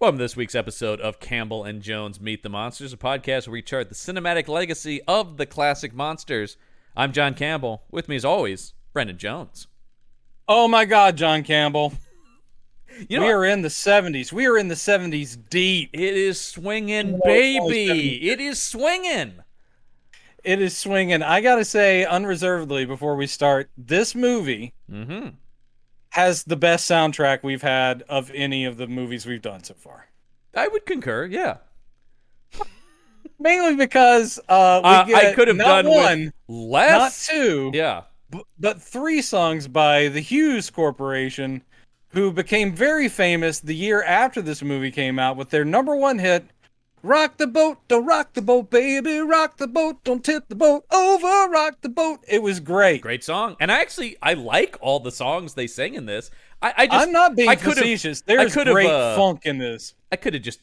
Welcome to this week's episode of Campbell and Jones Meet the Monsters, a podcast where we chart the cinematic legacy of the classic monsters. I'm John Campbell. With me, as always, Brendan Jones. Oh my God, John Campbell. You know, we are in the 70s. We are in the 70s deep. It is swinging, baby. It is swinging. It is swinging. I got to say, unreservedly, before we start, this movie has the best soundtrack we've had of any of the movies we've done so far. I would concur, yeah. Mainly because I could have not done one, with less. not two, Yeah. but three songs by the Hughes Corporation, who became very famous the year after this movie came out with their number one hit, Rock the Boat, Don't Rock the Boat, Baby, Rock the Boat, Don't Tip the Boat Over, Rock the Boat. It was great. Great song. And I like all the songs they sing in this. I'm not being facetious. There's great funk in this. I could have just,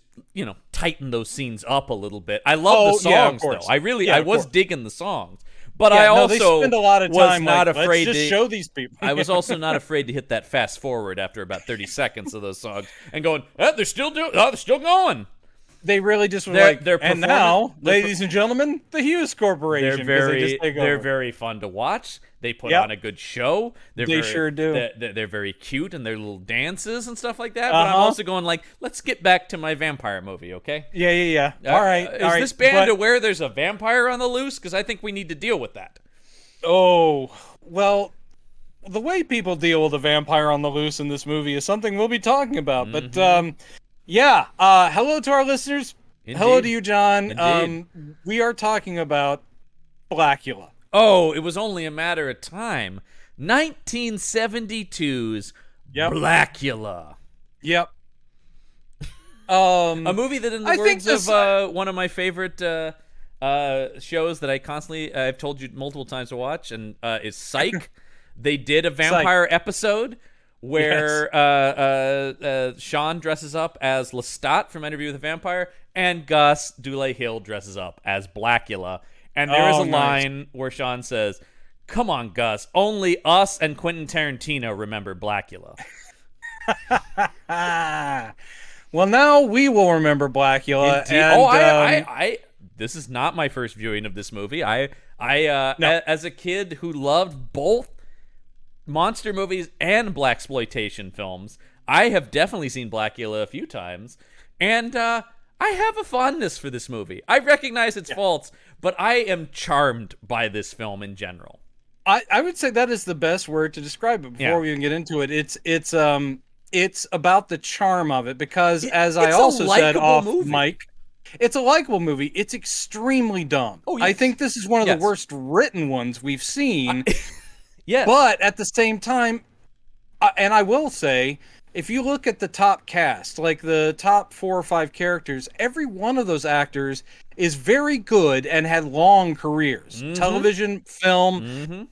tightened those scenes up a little bit. I love the songs, though. I was digging the songs. But I also they spend a lot of time afraid let's just show these people. I was also not afraid to hit that fast forward after about 30 seconds of those songs and going, they're still going. They really just were and now, ladies and gentlemen, the Hughes Corporation. They're very fun to watch. They put on a good show. They sure do. They're very cute in their little dances and stuff like that. But I'm also going let's get back to my vampire movie, okay? Yeah. All right. Is this band aware there's a vampire on the loose? Because I think we need to deal with that. Oh, well, the way people deal with a vampire on the loose in this movie is something we'll be talking about. Mm-hmm. But, hello to our listeners. Indeed. Hello to you, John. Indeed. We are talking about Blacula. Oh, it was only a matter of time. 1972's Blacula. Yep. A movie that, in the words of one of my favorite shows that I've told you multiple times to watch, and is Psych. They did a vampire episode where Sean dresses up as Lestat from Interview with a Vampire, and Gus Dule Hill dresses up as Blacula. And there is a line where Sean says, "Come on, Gus, only us and Quentin Tarantino remember Blacula." Well, now we will remember Blacula. And, this is not my first viewing of this movie. As a kid who loved both monster movies and blaxploitation films, I have definitely seen Blacula a few times, and I have a fondness for this movie. I recognize its faults, but I am charmed by this film in general. I would say that is the best word to describe it before we even get into it. It's about the charm of it, because as I also said off mic, it's a likable movie. It's extremely dumb. Oh, yes. I think this is one of the worst written ones we've seen. Yes. But at the same time, and I will say, if you look at the top cast, like the top 4 or 5 characters, every one of those actors is very good and had long careers. Mm-hmm. Television, film. Mm-hmm.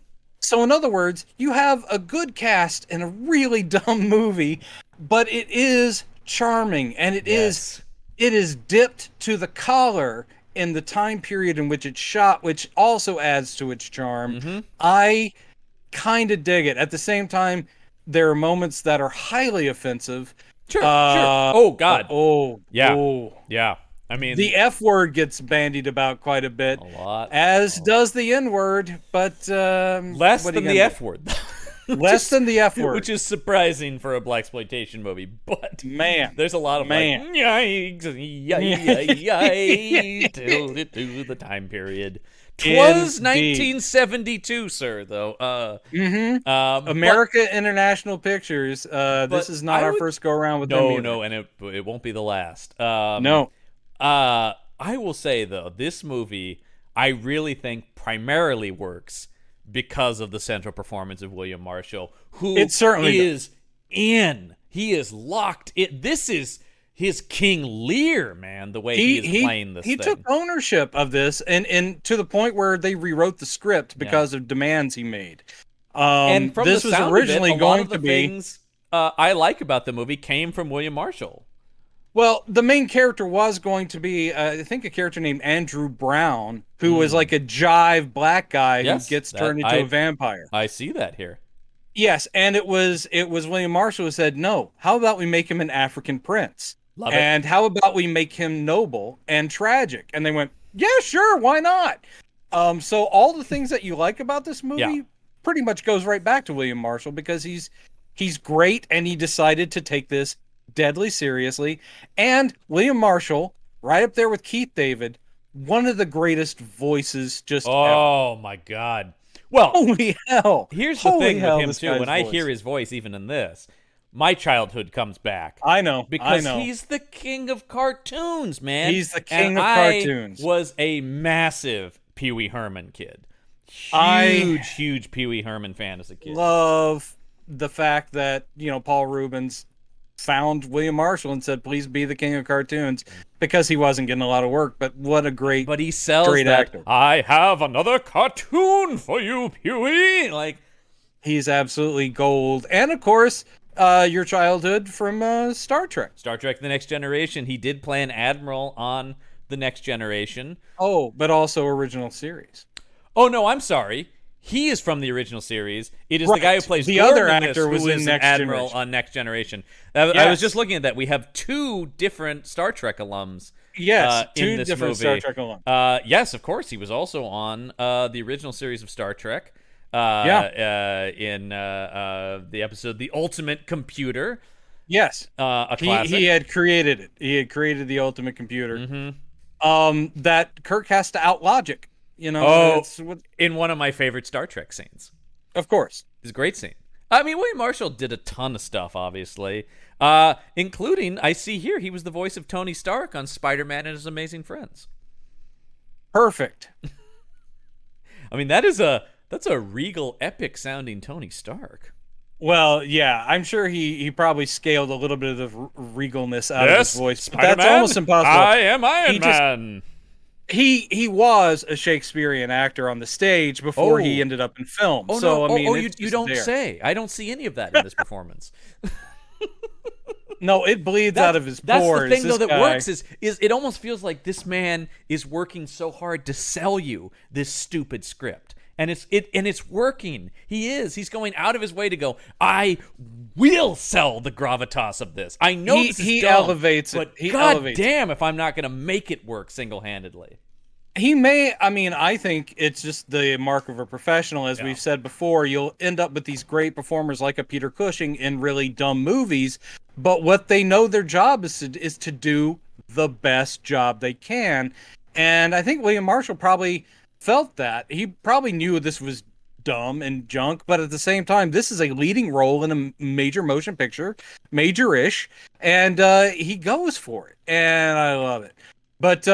So in other words, you have a good cast in a really dumb movie, but it is charming, and it is dipped to the collar in the time period in which it's shot, which also adds to its charm. Mm-hmm. I kind of dig it. At the same time, there are moments that are highly offensive. Sure. Oh, God. Yeah. I mean, the F word gets bandied about quite a bit. A lot. As does the N word, but less than the F word. Less than the F word. Which is surprising for a blaxploitation movie, but there's a lot of yikes, to the time period. 'Twas 1972, sir, though. America International Pictures. This is not our first go around with them either. No, and it won't be the last. No. I will say, though, this movie, I really think primarily works because of the central performance of William Marshall, who he is locked in. This is his King Lear, man, the way he is playing this thing. He took ownership of this, and to the point where they rewrote the script because of demands he made. And from this the was sound originally of it, going to be things I like about the movie came from William Marshall. Well, the main character was going to be, I think, a character named Andrew Brown, who was like a jive black guy who gets turned into a vampire. I see that here. Yes, and it was William Marshall who said, no, how about we make him an African prince? Love it. And how about we make him noble and tragic? And they went, yeah, sure, why not? So all the things that you like about this movie pretty much goes right back to William Marshall, because he's great, and he decided to take this deadly seriously. And William Marshall, right up there with Keith David, one of the greatest voices just ever. My God. Well, holy hell. Here's the thing with him, too. When I hear his voice, even in this, my childhood comes back. I know. Because he's the king of cartoons, man. He's the king of cartoons. I was a massive Pee Wee Herman kid. Huge Pee Wee Herman fan as a kid. Love the fact that, Paul Reubens found William Marshall and said, please be the king of cartoons, because he wasn't getting a lot of work. But what a great, but he sells great that, actor. I have another cartoon for you, Pee-wee. Like, he's absolutely gold. And of course, your childhood from Star Trek. Star Trek: The Next Generation. He did play an admiral on The Next Generation. Oh, but also original series. Oh no, I'm sorry. He is from the original series. It is right. the guy who plays the Gordon other in actor this, was who in is Next an admiral Generation. on Next Generation. I was just looking at that. We have two different Star Trek alums. Yes, in two this different movie. Star Trek alums. Yes, of course. He was also on the original series of Star Trek. In the episode "The Ultimate Computer." Yes, a classic. He had created it. He had created the Ultimate Computer. Mm-hmm. That Kirk has to outlogic. In one of my favorite Star Trek scenes. Of course. It's a great scene. I mean, William Marshall did a ton of stuff, obviously, including, I see here, he was the voice of Tony Stark on Spider-Man and His Amazing Friends. Perfect. I mean, that's a regal, epic-sounding Tony Stark. Well, yeah, I'm sure he probably scaled a little bit of the regalness out of his voice. Spider-Man, but that's almost impossible. I am Iron Man. He was a Shakespearean actor on the stage before he ended up in film. You don't say. I don't see any of that in this performance. No, it bleeds out of his pores. That's the thing, though, that works is it almost feels like this man is working so hard to sell you this stupid script. And it's working. He's going out of his way to go, I will sell the gravitas of this. I know this is dumb, elevates but it. God damn if I'm not going to make it work single-handedly. I think it's just the mark of a professional. As we've said before, you'll end up with these great performers like a Peter Cushing in really dumb movies. But what they know their job is to do the best job they can. And I think William Marshall probably felt that. He probably knew this was dumb and junk, but at the same time, this is a leading role in a major motion picture, major-ish, and he goes for it, and I love it. But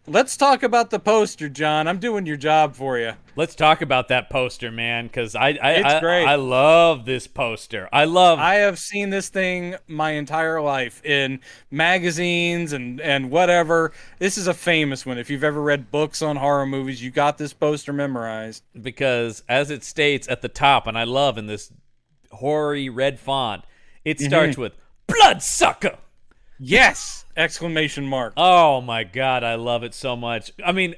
let's talk about the poster, John. I'm doing your job for you. Let's talk about that poster, man, because it's great. I love this poster. I have seen this thing my entire life in magazines and whatever. This is a famous one. If you've ever read books on horror movies, you got this poster memorized. Because as it states at the top, and I love in this hoary red font, it starts with Bloodsucker. Yes! Exclamation mark. Oh my God, I love it so much. I mean,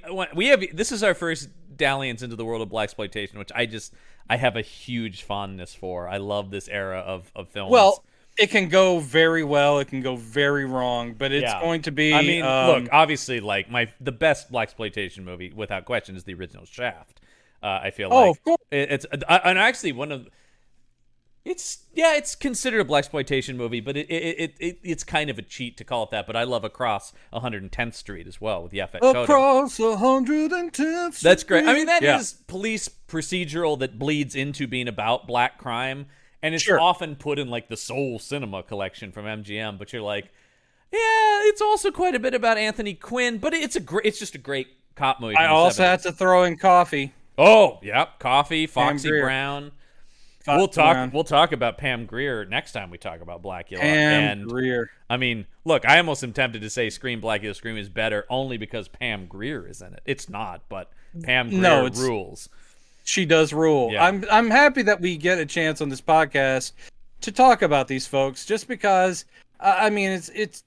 this is our first dalliance into the world of blaxploitation, which I have a huge fondness for. I love this era of films. Well, it can go very well, it can go very wrong, but it's going to be. I mean, look, obviously, like the best blaxploitation movie without question is the original Shaft. I feel like of course. It's and actually one of. It's considered a blaxploitation movie, but it's kind of a cheat to call it that. But I love Across 110th Street as well with Yaphet Kotto. Across 110th Street. That's great. I mean, that is police procedural that bleeds into being about black crime, and it's often put in like the Soul Cinema collection from MGM. But you're like, yeah, it's also quite a bit about Anthony Quinn, but it's just a great cop movie. I also had to throw in Coffee. Oh, yep, Coffee, Foxy Brown. We'll talk about Pam Grier next time we talk about Blacula. Pam Grier. I mean, look, I almost am tempted to say Scream Blacula Scream is better only because Pam Grier is in it. It's not, but Pam Grier rules. She does rule. Yeah. I'm happy that we get a chance on this podcast to talk about these folks, just because I mean it's.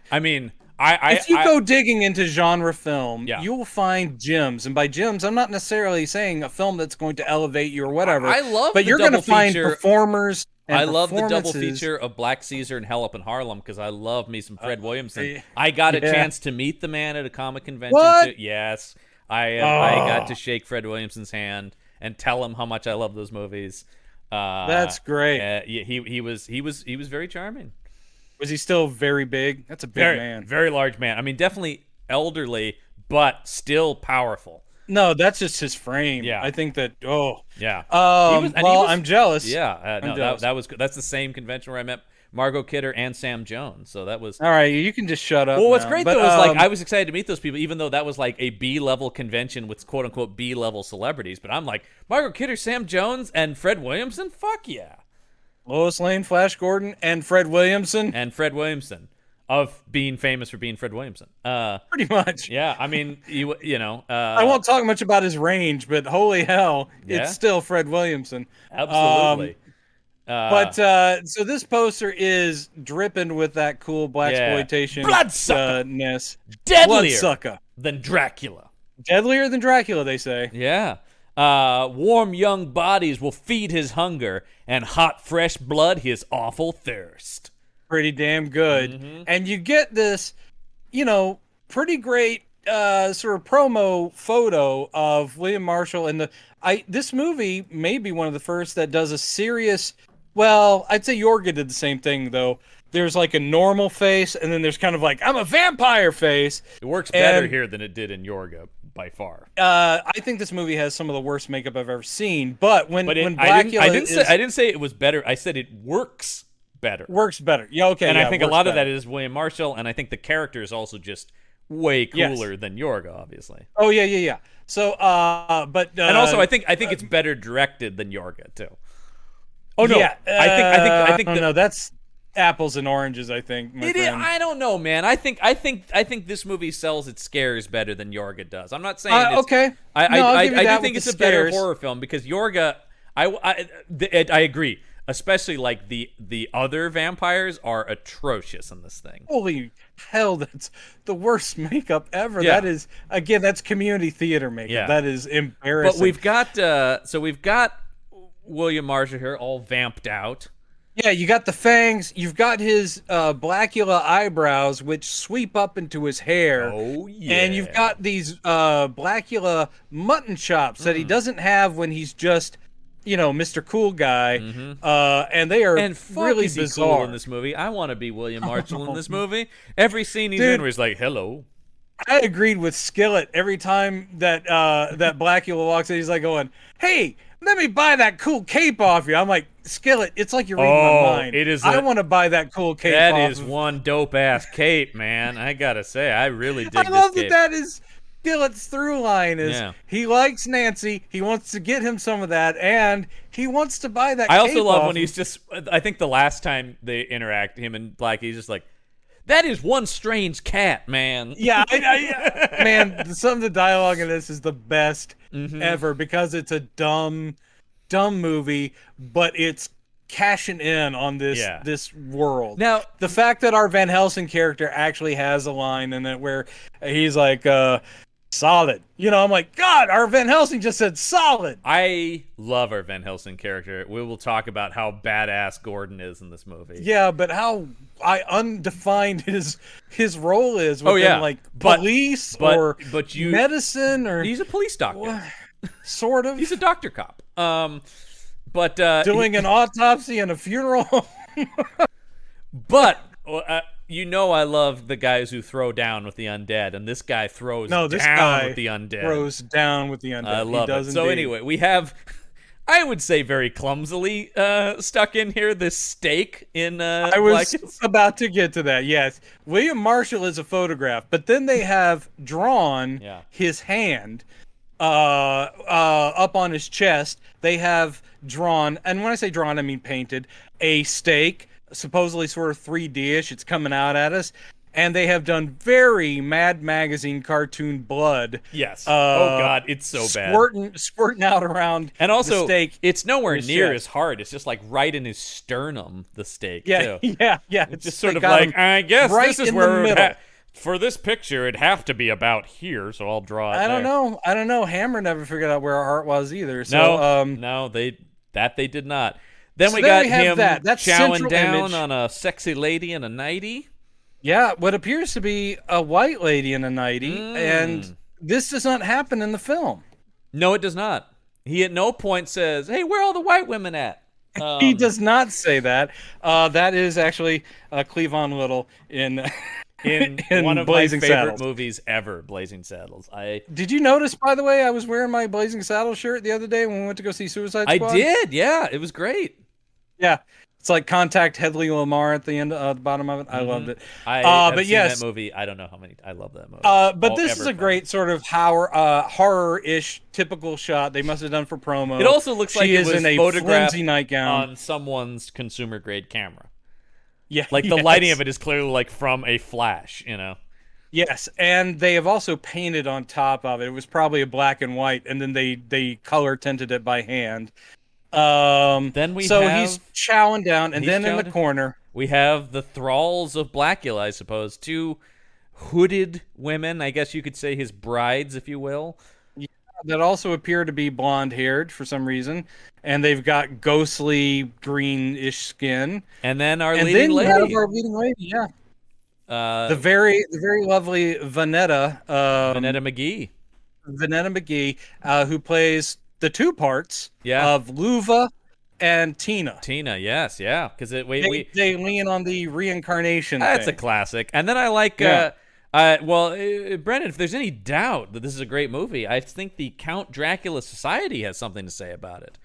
I mean. If you go digging into genre film, you will find gems. And by gems, I'm not necessarily saying a film that's going to elevate you or whatever. I love but you're going to find performers And I love the double performances- feature of Black Caesar and Hell Up in Harlem because I love me some Fred Williamson. yeah. I got a Yeah. chance to meet the man at a comic convention. What? Too. Yes, I got to shake Fred Williamson's hand and tell him how much I love those movies. That's great. He was very charming. Was he still very big? That's a big man. Very large man. I mean, definitely elderly, but still powerful. No, that's just his frame. Yeah. I think that. Yeah. I'm jealous. Yeah. No, jealous. that was that's the same convention where I met Margot Kidder and Sam Jones. So that was. All right, you can just shut up. Well, what's now. great But, though is like I was excited to meet those people, even though that was like a B-level convention with quote unquote B-level celebrities. But I'm like Margot Kidder, Sam Jones, and Fred Williamson. Fuck yeah. Lois Lane, Flash Gordon, and Fred Williamson. Of being famous for being Fred Williamson. Pretty much. Yeah, I mean, you know. I won't talk much about his range, but holy hell, Yeah? it's still Fred Williamson. Absolutely. So this poster is dripping with that cool blaxploitation ness. Deadlier Bloodsucker. than Dracula. Deadlier than Dracula, they say. Yeah. Warm young bodies will feed his hunger, and hot fresh blood his awful thirst. Pretty damn good. Mm-hmm. And you get this, pretty great sort of promo photo of William Marshall and this movie may be one of the first that does a serious, well, I'd say Yorga did the same thing though. There's like a normal face and then there's kind of like I'm a vampire face. It works better here than it did in Yorga by far. I think this movie has some of the worst makeup I've ever seen. But when Blacula I didn't say it was better. I said it works better. Works better. Yeah, okay. And yeah, I think a lot of better. that is William Marshall, and I think the character is also just way cooler than Yorga, obviously. Oh yeah. So, and also I think it's better directed than Yorga too. Oh no, yeah, I think no, that's apples and oranges. I think. My friend. I don't know, man. I think this movie sells its scares better than Yorga does. I'm not saying okay. I do think it's a better horror film because Yorga. I agree. Especially like the other vampires are atrocious in this thing. Holy hell, that's the worst makeup ever. Yeah. That is again, that's community theater makeup. Yeah. That is embarrassing. But we've got William Marshall here all vamped out. Yeah, you got the fangs. You've got his Blacula eyebrows, which sweep up into his hair. Oh yeah. And you've got these Blacula mutton chops that he doesn't have when he's just, Mr. Cool Guy. And they are really is he bizarre cool in this movie. I want to be William Marshall in this movie. Every scene he's in where he's like, "Hello." I agreed with Skillet every time that that Blacula walks in. He's like going, "Hey, let me buy that cool cape off you." I'm like, Skillet, it's like you're reading my mind. I want to buy that cool cape. That is one dope ass cape, man. I gotta say, I really dig this cape. I love that is Skillet's through line is he likes Nancy, he wants to get him some of that, and he wants to buy that. I also cape love off when he's just. I think the last time they interact, him and Blackie, he's just like, "That is one strange cat, man." Yeah, man, some of the dialogue in this is the best ever because it's a dumb movie, but it's cashing in on this world. Now, the fact that our Van Helsing character actually has a line in it where he's like, solid. I'm like, God, our Van Helsing just said solid. I love our Van Helsing character. We will talk about how badass Gordon is in this movie. Yeah, but how undefined his role is within like police or medicine or he's a police doctor. Sort of. He's a doctor cop. But doing an autopsy and a funeral. But I love the guys who throw down with the undead, and this guy throws down with the undead. Throws down with the undead. I love it. So anyway, we have, I would say, very clumsily stuck in here this stake in. I was about to get to that. Yes, William Marshall is a photograph, but then they have drawn his hand up on his chest. They have drawn, and when I say drawn, I mean painted, a stake, supposedly sort of 3D-ish. It's coming out at us. And they have done very Mad Magazine cartoon blood. Yes. Oh, God. It's so bad. Squirting out around and also, the stake. It's nowhere near his heart. It's just like right in his sternum, the stake, too. Yeah. It's just sort of like, I guess this is where for this picture, it'd have to be about here, so I'll draw it I don't know. Hammer never figured out where our heart was either. So, no, they did not. Then we got him That's chowing down image. on a sexy lady in a nightie. Yeah, what appears to be a white lady in a nightie, and this does not happen in the film. No, it does not. He at no point says, "Hey, where are all the white women at?" He does not say that. That is actually Cleavon Little in in one of Blazing my favorite Saddles. movies ever, Blazing Saddles. Did you notice, by the way, I was wearing my Blazing Saddles shirt the other day when we went to go see Suicide Squad? I did, yeah. It was great. Yeah. It's like Contact Hedley Lamar at the end, the bottom of it. I loved it. I have but seen yes, that movie. I don't know how many. I love that movie. but this is a great sort of horror-ish typical shot they must have done for promo. It also looks like she it is was in a photographed flimsy nightgown on someone's consumer-grade camera. Yeah, Like the lighting of it is clearly like from a flash, you know. Yes, and they have also painted on top of it. It was probably a black and white, and then they color tinted it by hand. Then he's chowing down, and then in the corner we have the thralls of Blacula, I suppose, two hooded women. I guess you could say his brides, if you will. Yeah, that also appear to be blonde-haired for some reason, and they've got ghostly greenish skin. And then our leading leading lady. Our leading lady, yeah. The very lovely Vanetta McGee. Vanetta McGee, who plays the two parts of Luva and Tina. Tina, yes, yeah, because they lean on the reincarnation. That's thing. a classic. And then I like, Brendan, if there's any doubt that this is a great movie, I think the Count Dracula Society has something to say about it.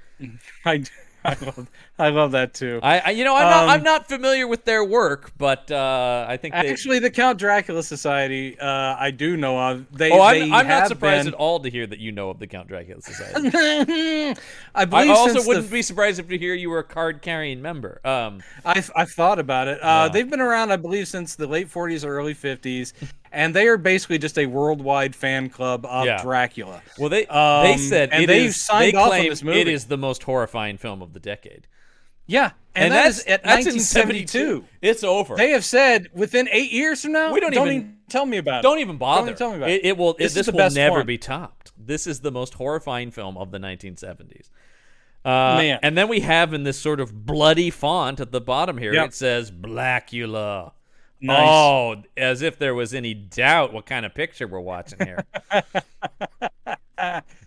I love that too. I'm not familiar with their work, but I think actually the Count Dracula Society I do know of. I'm not surprised at all to hear that you know of the Count Dracula Society. I also wouldn't be surprised if to hear you were a card-carrying member. I've thought about it. They've been around, I believe, since the late 40s or early 50s. And they are basically just a worldwide fan club of Dracula. Well, they said they signed off on this movie. It is the most horrifying film of the decade. Yeah, and that's at 1972. It's over. They have said within 8 years from now. Don't even tell me about it. Don't even bother. Don't even tell me about it. This will never be topped. This is the most horrifying film of the 1970s. Man. And then we have in this sort of bloody font at the bottom here, it says Blacula. Nice. Oh, as if there was any doubt what kind of picture we're watching here.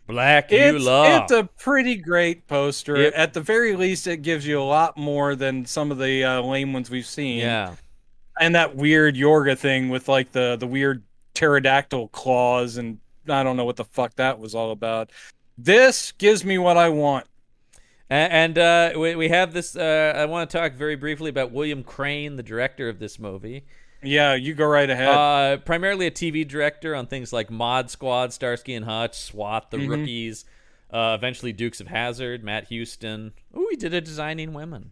Blacula. It's a pretty great poster. At the very least, it gives you a lot more than some of the lame ones we've seen. Yeah. And that weird Yorga thing with like the weird pterodactyl claws, and I don't know what the fuck that was all about. This gives me what I want. And we have this. I want to talk very briefly about William Crane, the director of this movie. Yeah, you go right ahead. Primarily a TV director on things like Mod Squad, Starsky and Hutch, SWAT, The Rookies, eventually Dukes of Hazzard, Matt Houston. Ooh, he did a Designing Women.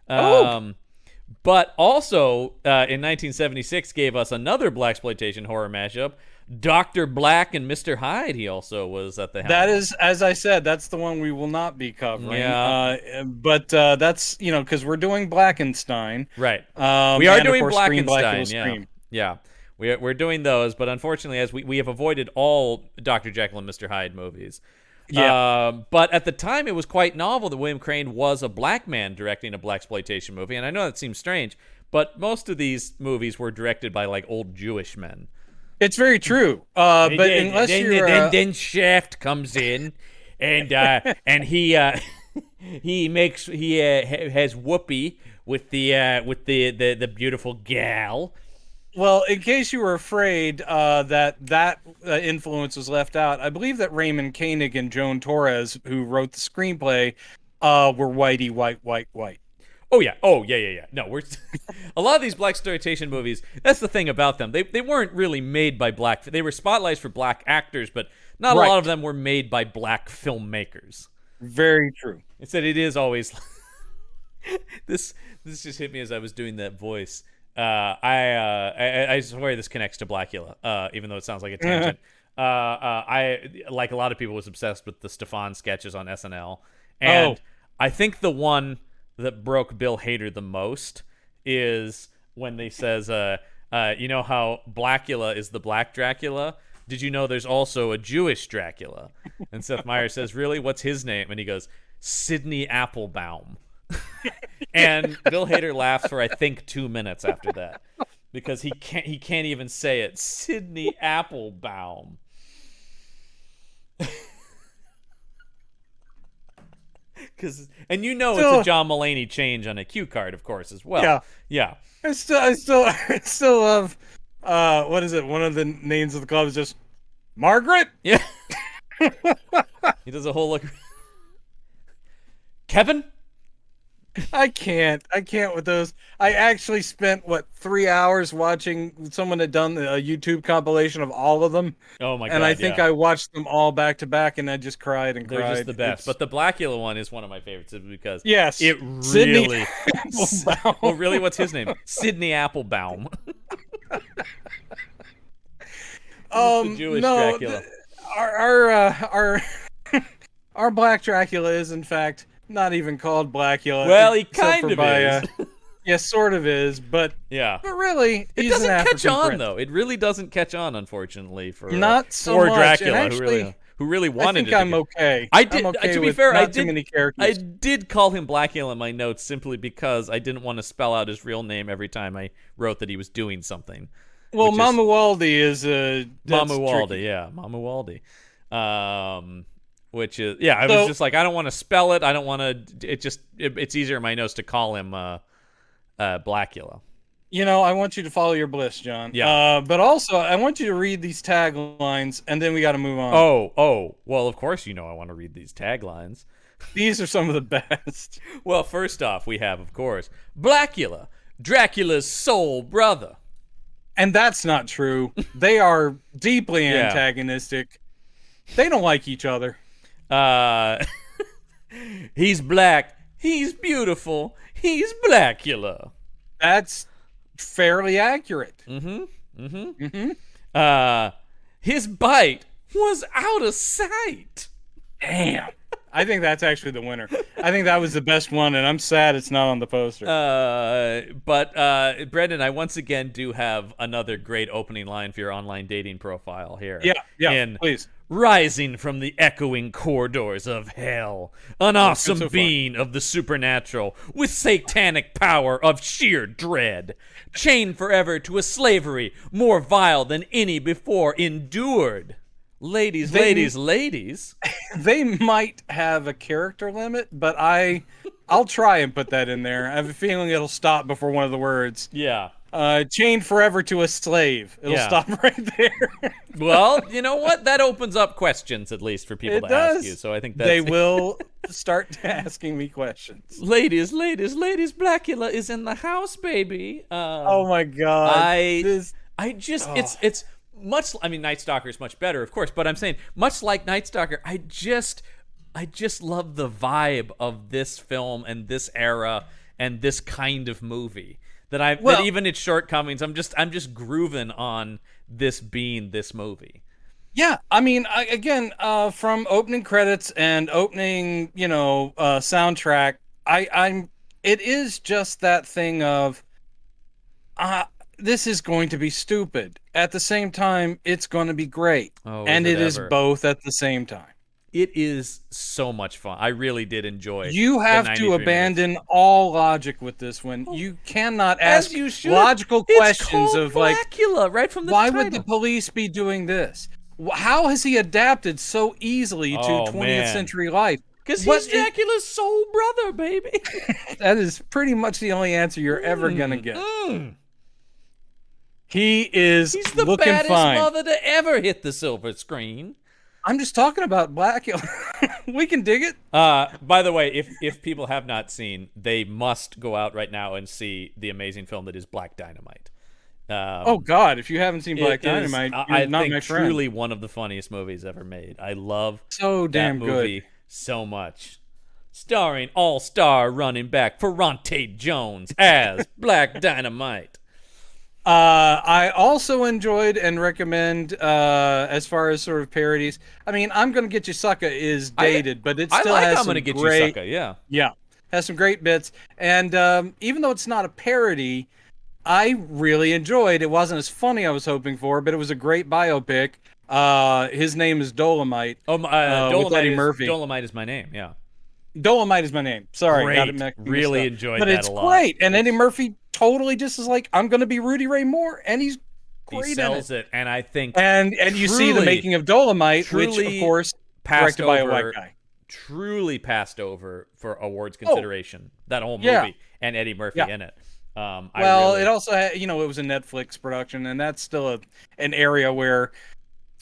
But also, in 1976, gave us another blaxploitation horror mashup, Dr. Black and Mr. Hyde. He also was at the helm. That is, as I said, that's the one we will not be covering. Yeah. But that's, because we're doing Blackenstein. Right. We are doing Blackenstein, yeah. We're doing those, but unfortunately, as we have avoided all Dr. Jekyll and Mr. Hyde movies. Yeah. But at the time, it was quite novel that William Crane was a black man directing a blaxploitation movie, and I know that seems strange, but most of these movies were directed by like old Jewish men. It's very true. But unless you're then Shaft comes in, and he has Whoopi with the beautiful gal. Well, in case you were afraid that influence was left out, I believe that Raymond Koenig and Joan Torres, who wrote the screenplay, were whitey, white. Oh yeah. No, we're a lot of these blaxploitation movies. That's the thing about them. They weren't really made by black. They were spotlights for black actors, but not a lot of them were made by black filmmakers. Very true. Instead, it is always this just hit me as I was doing that voice. I swear this connects to Blacula, even though it sounds like a tangent. I, like a lot of people, was obsessed with the Stefan sketches on SNL, and I think the one that broke Bill Hader the most is when they says, you know how Blacula is the black Dracula? Did you know there's also a Jewish Dracula? And Seth Meyers says, really? What's his name? And he goes, Sidney Applebaum. And Bill Hader laughs for I think 2 minutes after that because he can't even say it. Sidney Applebaum. And you know it's a John Mulaney change on a cue card, of course, as well. Yeah. I still love. What is it? One of the names of the club is just Margaret. Yeah. He does a whole look. Kevin. I can't with those. I actually spent 3 hours watching. Someone had done a YouTube compilation of all of them. Oh my god! And I think I watched them all back to back, and I just cried and cried. They're just the best. But the Blacula one is one of my favorites because it really. Sidney Well, really, what's his name? Sidney Applebaum. The Jewish Dracula. Our Black Dracula is in fact not even called Blacula. Well, he kind of is. Yeah, sort of is, but really, it doesn't catch on though. It really doesn't catch on, unfortunately, for not so much. Dracula, actually, who really wanted. I think I'm okay. I did. I'm okay to be fair, I too many did. characters. I did call him Blacula in my notes simply because I didn't want to spell out his real name every time I wrote that he was doing something. Well, Mamuwalde is Mamuwalde, yeah, Mamuwalde. Which is I was just like, I don't want to spell it. I don't want to. It's easier in my notes to call him Blacula. I want you to follow your bliss, John. Yeah. But also, I want you to read these taglines, and then we got to move on. Oh. Well, of course, I want to read these taglines. These are some of the best. Well, first off, we have, of course, Blacula, Dracula's soul brother. And that's not true. They are deeply antagonistic. They don't like each other. He's black. He's beautiful. He's Blacula. That's fairly accurate. His bite was out of sight. Damn. I think that's actually the winner. I think that was the best one, and I'm sad it's not on the poster. But Brendan, I once again do have another great opening line for your online dating profile here. Yeah, please. Rising from the echoing corridors of hell, an awesome being of the supernatural with satanic power of sheer dread, chained forever to a slavery more vile than any before endured. Ladies. They might have a character limit, but I'll try and put that in there. I have a feeling it'll stop before one of the words. Yeah. Chained forever to a slave. It'll stop right there. Well, you know what? That opens up questions, at least, for people to ask you. So I think they will start asking me questions. Ladies, Blacula is in the house, baby. Oh my god. It's much. I mean, Night Stalker is much better, of course, but I'm saying much like Night Stalker, I just love the vibe of this film and this era and this kind of movie. That even its shortcomings, I'm just grooving on this being this movie. Yeah, I mean, again, from opening credits and opening, soundtrack, it is just that thing of, this is going to be stupid. At the same time, it's going to be great, and it is both at the same time. It is so much fun. I really did enjoy it. You have to abandon all logic with this one. You cannot ask logical questions of Blacula, right from the why title. Would the police be doing this? How has he adapted so easily to 20th century life? Because he's Dracula's soul brother, baby. That is pretty much the only answer you're ever going to get. He's the baddest mother to ever hit the silver screen. I'm just talking about Blacula. We can dig it. By the way, if people have not seen, they must go out right now and see the amazing film that is Black Dynamite. Oh God! If you haven't seen Black Dynamite, you're not my friend. Truly one of the funniest movies ever made. I love that movie so much. Starring all-star running back Ferrante Jones as Black Dynamite. I also enjoyed and recommend, as far as sort of parodies. I mean, I'm Gonna Get You Sucker is dated, but it still has I'm Gonna Get You Sucker, yeah, has some great bits. And even though it's not a parody, I really enjoyed. It wasn't as funny I was hoping for, but it was a great biopic. His name is Dolomite. Dolomite with Eddie Murphy. Dolomite is my name. Yeah. Dolomite is my name. Sorry, Great. got it mixed Really up. enjoyed but that it's a lot. great. And Eddie Murphy totally just is like, I'm going to be Rudy Ray Moore, and he's great He sells in it. and I think And you see the making of Dolomite, which of course passed directed over, by a white guy. Truly passed over for awards consideration. That whole movie and Eddie Murphy in it. It also had, it was a Netflix production, and that's still an area where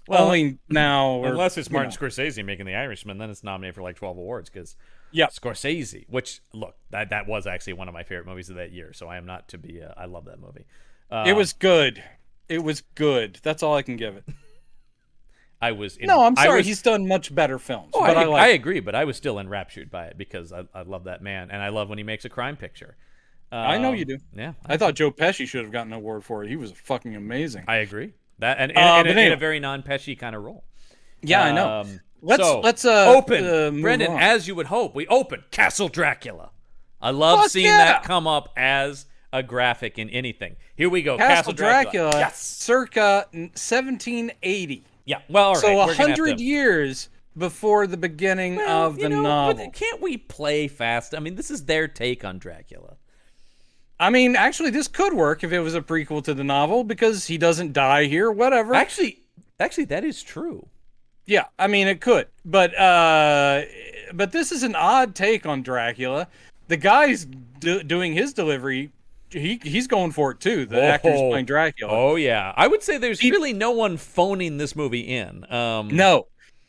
only now, unless it's Martin Scorsese making The Irishman, then it's nominated for like 12 awards because Scorsese, which look that was actually one of my favorite movies of that year. So I am not to be. I love that movie. It was good. It was good. That's all I can give it. I'm sorry. He's done much better films. Oh, but I agree, but I was still enraptured by it because I love that man, and I love when he makes a crime picture. I know you do. Yeah, I thought Joe Pesci should have gotten an award for it. He was fucking amazing. I agree. That and in a very non-Pesci kind of role. Yeah, I know. Let's open, Brendan, as you would hope. We open Castle Dracula. I love seeing that come up as a graphic in anything. Here we go. Castle Dracula. Yes. Circa 1780. Yeah. Well, all right. So 100 years before the beginning of the novel. But can't we play fast? I mean, this is their take on Dracula. I mean, actually, this could work if it was a prequel to the novel because he doesn't die here, whatever. Actually, that is true. Yeah, I mean, it could. But this is an odd take on Dracula. The guy's doing his delivery. He's going for it, too. The actor's playing Dracula. Oh, yeah. I would say there's really no one phoning this movie in. No.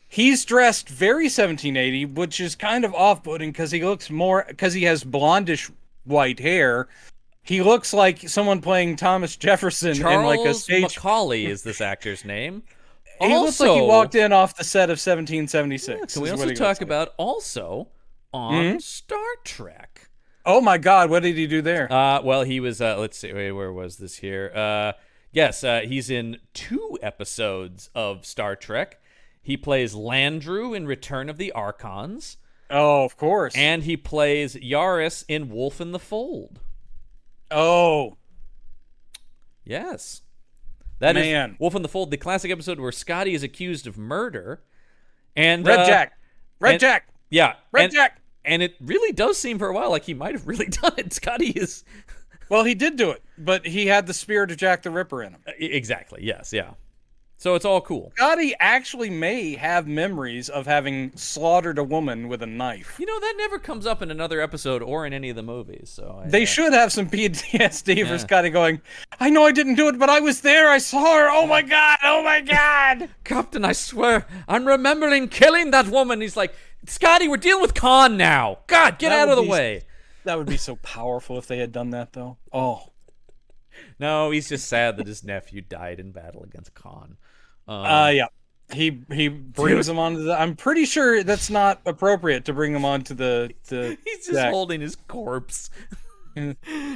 He's dressed very 1780, which is kind of off-putting because he looks more... Because he has blondish white hair. He looks like someone playing Thomas Jefferson in like a stage... Charles Macaulay is this actor's name. He looks like he walked in off the set of 1776. Yeah, can we also talk about on Star Trek? Oh my God, what did he do there? Well, he was, let's see, where was this here? Yes, he's in 2 episodes of Star Trek. He plays Landru in Return of the Archons. Oh, of course. And he plays Yaris in Wolf in the Fold. Oh. Yes. That is Wolf in the Fold, the classic episode where Scotty is accused of murder. And Red Jack. Yeah. Red Jack. And it really does seem for a while like he might have really done it. Scotty is... Well, he did do it, but he had the spirit of Jack the Ripper in him. Exactly, yes, yeah. So it's all cool. Scotty actually may have memories of having slaughtered a woman with a knife. That never comes up in another episode or in any of the movies. So they should have some PTSD for Scotty going, I know I didn't do it, but I was there. I saw her. Oh, my God. Oh, my God. Captain, I swear, I'm remembering killing that woman. He's like, Scotty, we're dealing with Khan now. God, get out of the way. That would be so powerful if they had done that, though. Oh. No, he's just sad that his nephew died in battle against Khan. Yeah. He brings him onto the... I'm pretty sure that's not appropriate to bring him onto the He's just holding his corpse.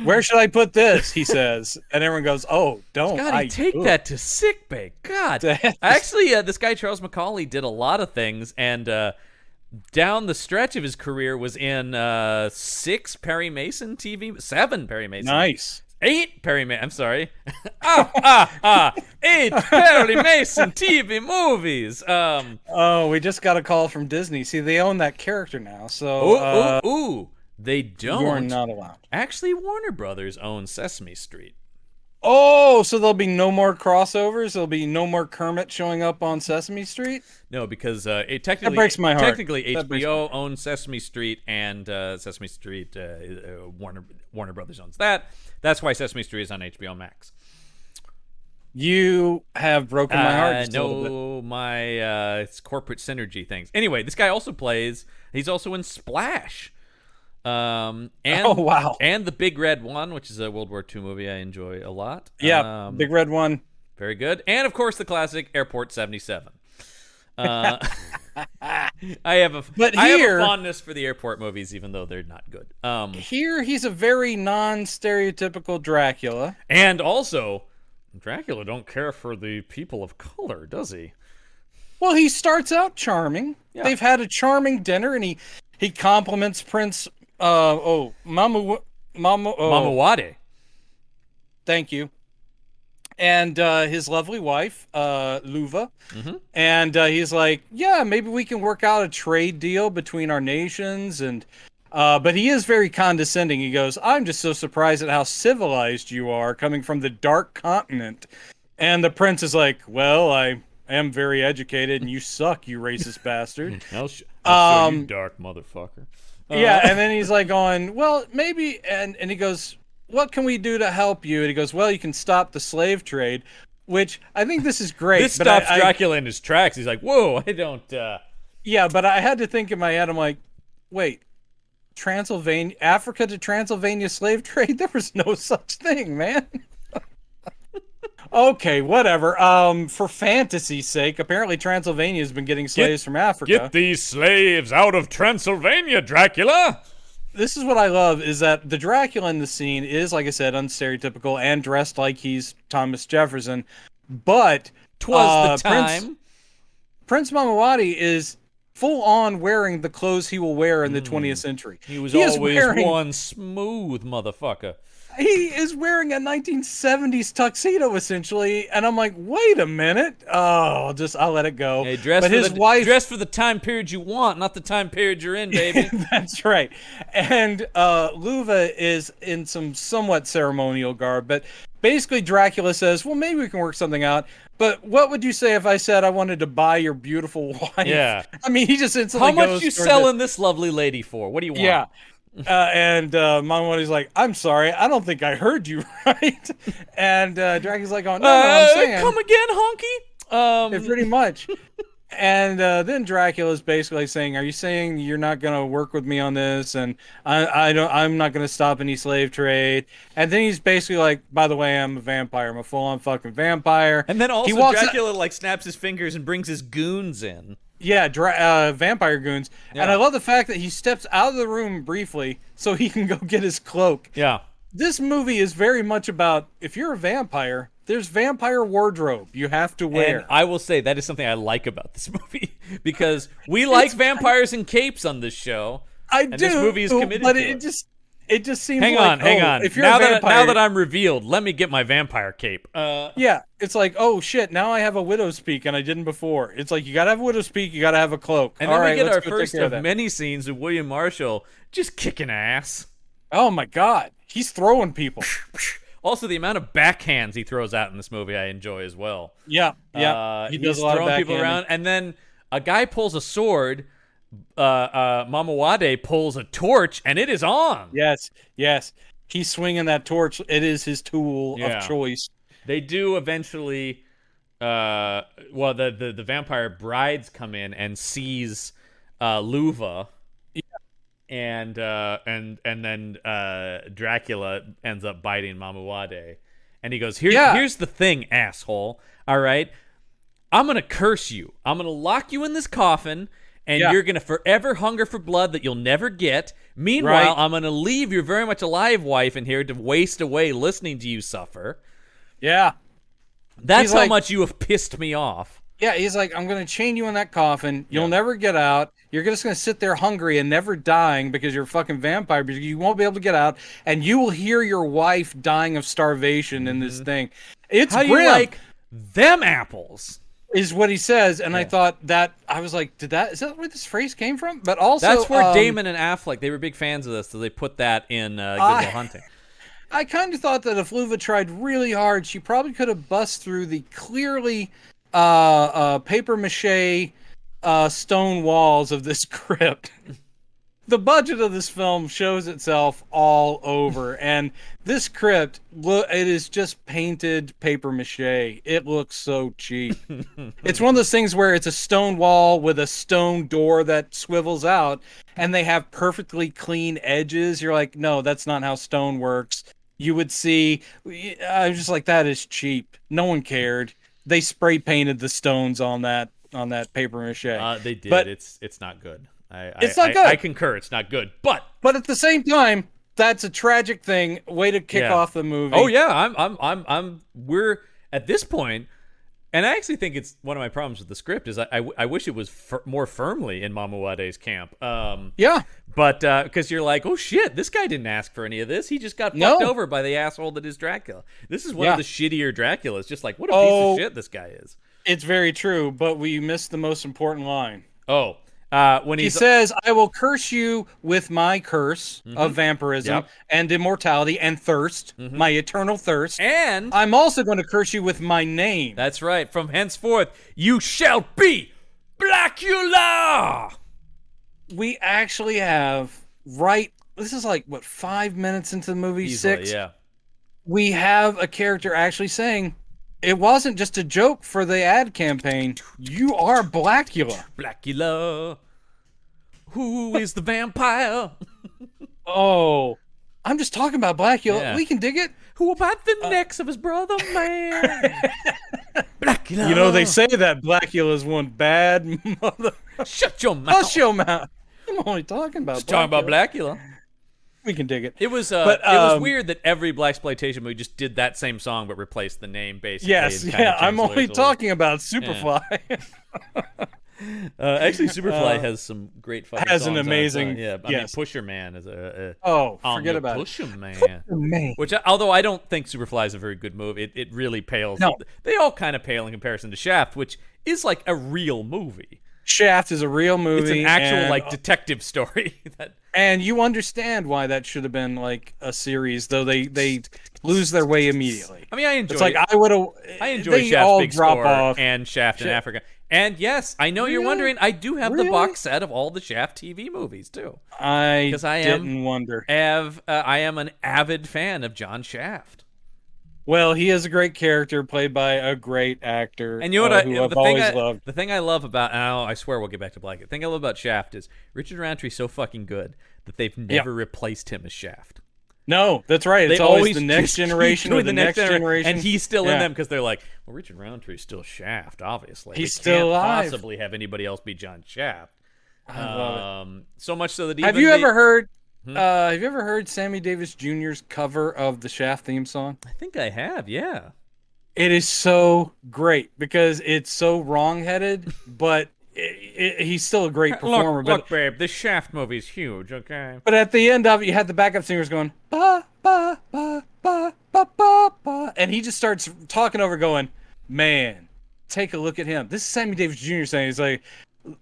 Where should I put this? He says. And everyone goes, oh, don't. Scotty, take that to sickbay. God. Actually, this guy, Charles Macaulay, did a lot of things, and down the stretch of his career was in 7 Perry Mason. 8 Perry Mason. I'm sorry. 8 Perry Mason TV movies. We just got a call from Disney. See, they own that character now. So, they don't. You're not allowed. Actually, Warner Brothers owns Sesame Street. Oh, so there'll be no more crossovers? There'll be no more Kermit showing up on Sesame Street? No, because it technically... That breaks my heart. Technically, HBO owns Sesame Street, and Sesame Street, Warner Brothers owns that. That's why Sesame Street is on HBO Max. You have broken my heart just a little bit. No, my it's corporate synergy things. Anyway, this guy also plays... He's also in Splash. And wow. And The Big Red One, which is a World War II movie I enjoy a lot. Yeah, Big Red One. Very good. And, of course, the classic Airport 77. I have a fondness for the airport movies, even though they're not good. Here, he's a very non-stereotypical Dracula. And also, Dracula don't care for the people of color, does he? Well, he starts out charming. Yeah. They've had a charming dinner, and he compliments Prince... Mamawade. Thank you. and his lovely wife, Luva. Mm-hmm. And he's like, yeah, maybe we can work out a trade deal between our nations. And but he is very condescending. He goes, I'm just so surprised at how civilized you are coming from the dark continent. And the prince is like, well, I am very educated and you suck, you racist bastard. I'll show you, dark motherfucker. Yeah, and then he's like going, well, maybe, and he goes, what can we do to help you? And he goes, well, you can stop the slave trade, which I think this is great. This stops Dracula in his tracks. He's like, whoa, I don't... Yeah, but I had to think in my head, I'm like, wait, Africa to Transylvania slave trade? There was no such thing, man. Okay, whatever. For fantasy's sake, apparently Transylvania has been getting slaves from Africa. Get these slaves out of Transylvania, Dracula! This is what I love, is that the Dracula in the scene is, like I said, unstereotypical and dressed like he's Thomas Jefferson. But 'twas the time. Prince Mamawati is full on wearing the clothes he will wear in the 20th century. He was always one smooth motherfucker. He is wearing a 1970s tuxedo, essentially, and I'm like, wait a minute. Oh, I'll let it go. Hey, dress for the time period you want, not the time period you're in, baby. That's right. And Luva is in some somewhat ceremonial garb, but basically Dracula says, well, maybe we can work something out. But what would you say if I said I wanted to buy your beautiful wife? Yeah. I mean, he just instantly goes, how much you selling this lovely lady for? What do you want? Yeah. And Mamawati's like, I'm sorry, I don't think I heard you right. And Dracula's like, oh, no, I'm saying. Come again, honky? Yeah, pretty much. And then Dracula's basically saying, are you saying you're not going to work with me on this? And I'm not going to stop any slave trade. And then he's basically like, by the way, I'm a vampire. I'm a full-on fucking vampire. And then also Dracula snaps his fingers and brings his goons in. Yeah, vampire goons. Yeah. And I love the fact that he steps out of the room briefly so he can go get his cloak. Yeah. This movie is very much about, if you're a vampire, there's vampire wardrobe you have to wear. And I will say that is something I like about this movie, because we like vampires and capes on this show. I do. This movie is committed but to it just seems hang like, on. If you're a vampire, now that I'm revealed, let me get my vampire cape. Yeah, it's like, oh shit, now I have a widow's peak and I didn't before. It's like, you gotta have a widow's peak, you gotta have a cloak. And then we get our first of many scenes of William Marshall just kicking ass. Oh my god, he's throwing people. Also, the amount of backhands he throws out in this movie, I enjoy as well. Yeah. He does a lot of people around, and then a guy pulls a sword. Mamawati pulls a torch, and it is on. Yes. He's swinging that torch. It is his tool of choice. They do eventually. The vampire brides come in and seize Luva. And then Dracula ends up biting Mamawati, and he goes, here's the thing, asshole. All right, I'm gonna curse you. I'm gonna lock you in this coffin, and you're gonna forever hunger for blood that you'll never get. Meanwhile, I'm gonna leave your very much alive wife in here to waste away listening to you suffer. Yeah, that's how much you have pissed me off. Yeah, he's like, I'm going to chain you in that coffin. You'll never get out. You're just going to sit there hungry and never dying because you're a fucking vampire. Because you won't be able to get out. And you will hear your wife dying of starvation in this thing. It's how grim. You like them apples? Is what he says. And I thought that, I was like, is that where this phrase came from? But also, that's where Damon and Affleck, they were big fans of this. So they put that in Good Will Hunting. I kind of thought that if Luva tried really hard, she probably could have bust through the clearly paper mache stone walls of this crypt. The budget of this film shows itself all over, and this crypt, it is just painted paper mache. It looks so cheap. It's one of those things where it's a stone wall with a stone door that swivels out, and they have perfectly clean edges. You're like, no, that's not how stone works. You would see, I was just like, that is cheap. No one cared. They spray painted the stones on that paper mache. They did, but it's not good. It's not good. I concur. It's not good, but at the same time, that's a tragic thing. Way to kick off the movie. Oh yeah, we're at this point. And I actually think it's one of my problems with the script is I wish it was more firmly in Mamuade's camp. Yeah. But because you're like, oh shit, this guy didn't ask for any of this. He just got fucked over by the asshole that is Dracula. This is one of the shittier Draculas. Just like, what a piece of shit this guy is. It's very true, but we missed the most important line. Oh. When he says, I will curse you with my curse of vampirism and immortality and thirst, my eternal thirst. And I'm also going to curse you with my name. That's right. From henceforth, you shall be Blacula. We actually have, this is like, 5 minutes into the movie? Easily, 6? Yeah. We have a character actually saying, it wasn't just a joke for the ad campaign. You are Blacula. Blacula. Who is the vampire? Oh, I'm just talking about Blacula. Yeah. We can dig it. Who about the necks of his brother, man? Blacula. You know, they say that Blacula is one bad mother. Shut your mouth. Shut your mouth. I'm only talking about talking about Blacula. We can dig it. It was it was weird that every blaxploitation movie just did that same song but replaced the name basically. Yes, yeah. I'm only talking about Superfly. Yeah. Actually, Superfly has some great fucking songs. Has an amazing. I mean, Pusher Man is a forget about Pusher Man. Which, although I don't think Superfly is a very good movie, it really pales. No. They all kind of pale in comparison to Shaft, which is like a real movie. Shaft is a real movie. It's an actual detective story. And you understand why that should have been like a series, though they lose their way immediately. I mean, I enjoy. It's like I enjoy Shaft's Big Score and Shaft in Africa. And yes, I know you're wondering. I do have the box set of all the Shaft TV movies too. I am an avid fan of John Shaft. Well, he is a great character played by a great actor. And you know what I've always loved. The thing I love about, I swear we'll get back to Black. The thing I love about Shaft is Richard Roundtree's so fucking good that they've never replaced him as Shaft. No, that's right. It's always the next generation or the next generation. And he's still in them because they're like, well, Richard Roundtree's still Shaft, obviously. He's still alive. Possibly have anybody else be John Shaft. I love it. So much so that have you ever heard Sammy Davis Jr.'s cover of the Shaft theme song? I think I have, yeah. It is so great because it's so wrong-headed, but he's still a great performer. Look, babe, this Shaft movie is huge, okay? But at the end of it, you had the backup singers going, ba, ba, ba, ba, ba, ba, ba, and he just starts talking over going, man, take a look at him. This is Sammy Davis Jr. saying,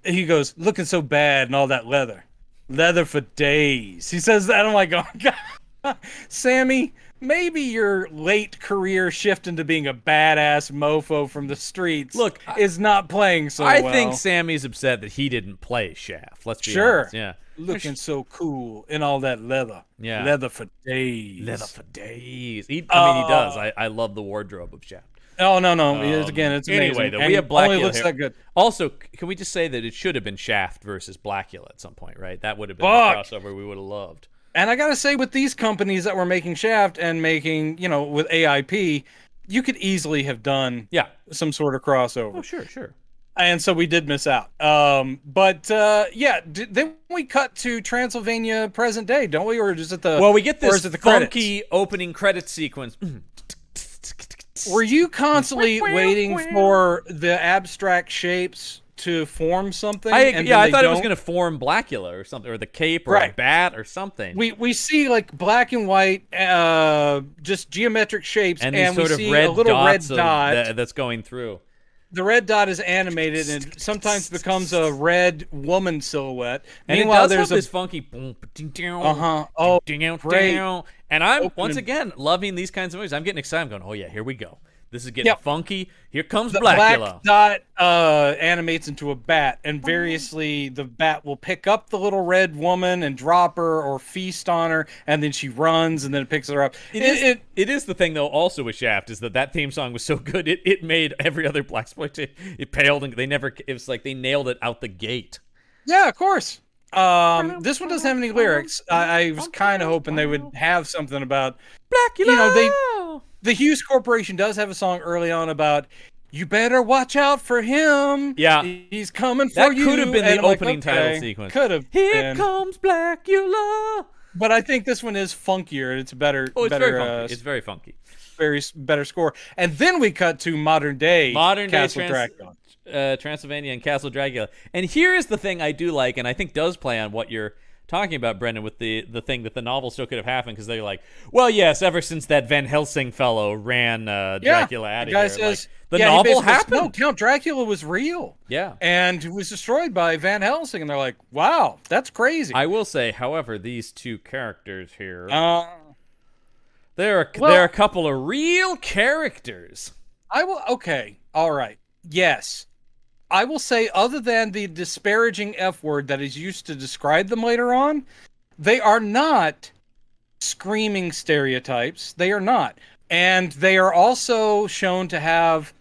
he goes, looking so bad and all that leather. Leather for days. He says that. I'm like, oh, God. Sammy, maybe your late career shift into being a badass mofo from the streets is not playing so well. I think Sammy's upset that he didn't play Shaft. Let's be honest. Yeah. Looking so cool in all that leather. Yeah. Leather for days. Leather for days. He does. I love the wardrobe of Shaft. Oh, no. It's amazing. Anyway, though, we have Blacula only looks that good. Also, can we just say that it should have been Shaft versus Blacula at some point, right? That would have been a crossover we would have loved. And I gotta say, with these companies that were making Shaft and making, with AIP, you could easily have done some sort of crossover. Oh, sure. And so we did miss out. Then we cut to Transylvania present day, don't we? Or is it the... Well, we get this funky opening credits sequence. Were you constantly waiting for the abstract shapes to form something? I thought it was going to form Blacula or something, or the cape, or a bat, or something. We see like black and white, just geometric shapes, and we see a little red dot that's going through. The red dot is animated and sometimes becomes a red woman silhouette. And meanwhile, there's this funky great. And I'm once again loving these kinds of movies. I'm getting excited. I'm going, oh yeah, here we go. This is getting funky. Here comes Blacula. The black dot animates into a bat, and variously the bat will pick up the little red woman and drop her or feast on her, and then she runs, and then it picks her up. It is the thing, though, also with Shaft, is that theme song was so good, it made every other blaxploitation, it paled, and it was like they nailed it out the gate. Yeah, of course. This one doesn't have any lyrics. I was kind of hoping they would have something about Blacula. The Hughes Corporation does have a song early on about, you better watch out for him. Yeah. He's coming for you. That could have been the opening title sequence. Could have been. Here comes Blacula. But I think this one is funkier. It's better. Oh, it's very funky. It's very funky. better score. And then we cut to modern day Castle Dracula. Transylvania and Castle Dracula. And here is the thing I do like, and I think does play on what you're talking about, Brendan, with the thing that the novel still could have happened, because they're like, well, yes, ever since that Van Helsing fellow ran Dracula out of here. Says, like, the novel happened. No, Count Dracula was real. Yeah. And was destroyed by Van Helsing. And they're like, wow, that's crazy. I will say, however, these two characters here, they're a couple of real characters. Okay, all right. Yes. I will say, other than the disparaging F word that is used to describe them later on, they are not screaming stereotypes. They are not. And they are also shown to have,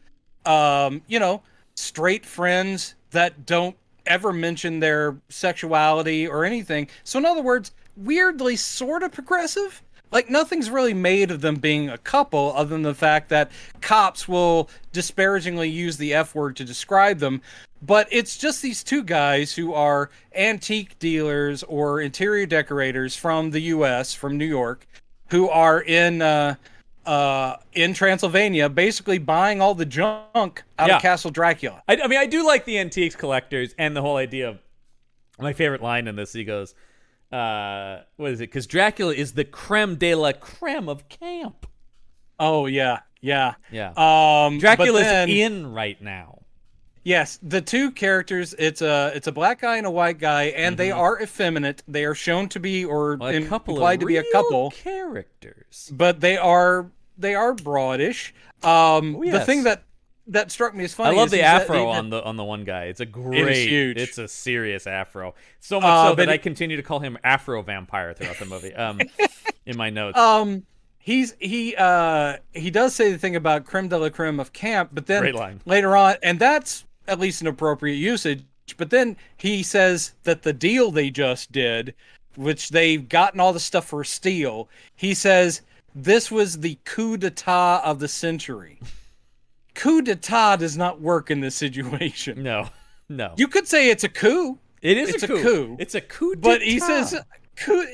straight friends that don't ever mention their sexuality or anything. So in other words, weirdly sort of progressive. Like, nothing's really made of them being a couple, other than the fact that cops will disparagingly use the F word to describe them. But it's just these two guys who are antique dealers or interior decorators from the U.S., from New York, who are in Transylvania, basically buying all the junk out of Castle Dracula. I mean, I do like the antiques collectors and the whole idea of, my favorite line in this, he goes, what is it? Because Dracula is the creme de la creme of camp. Oh, yeah. Dracula's in right now. Yes, the two characters, it's a black guy and a white guy, and they are effeminate. They are shown to be, implied to be a couple characters. But they are broadish. The thing that struck me as funny. I love the afro on the one guy. It's a great. It is huge. It's a serious afro. So much so that I continue to call him Afro Vampire throughout the movie. In my notes. He does say the thing about creme de la creme of camp, but then great line. Later on, and that's at least an appropriate usage. But then he says that the deal they just did, which they've gotten all the stuff for steal, he says this was the coup d'etat of the century. Coup d'etat does not work in this situation. No. You could say it's a coup. It's a coup. It's a coup d'etat. But he says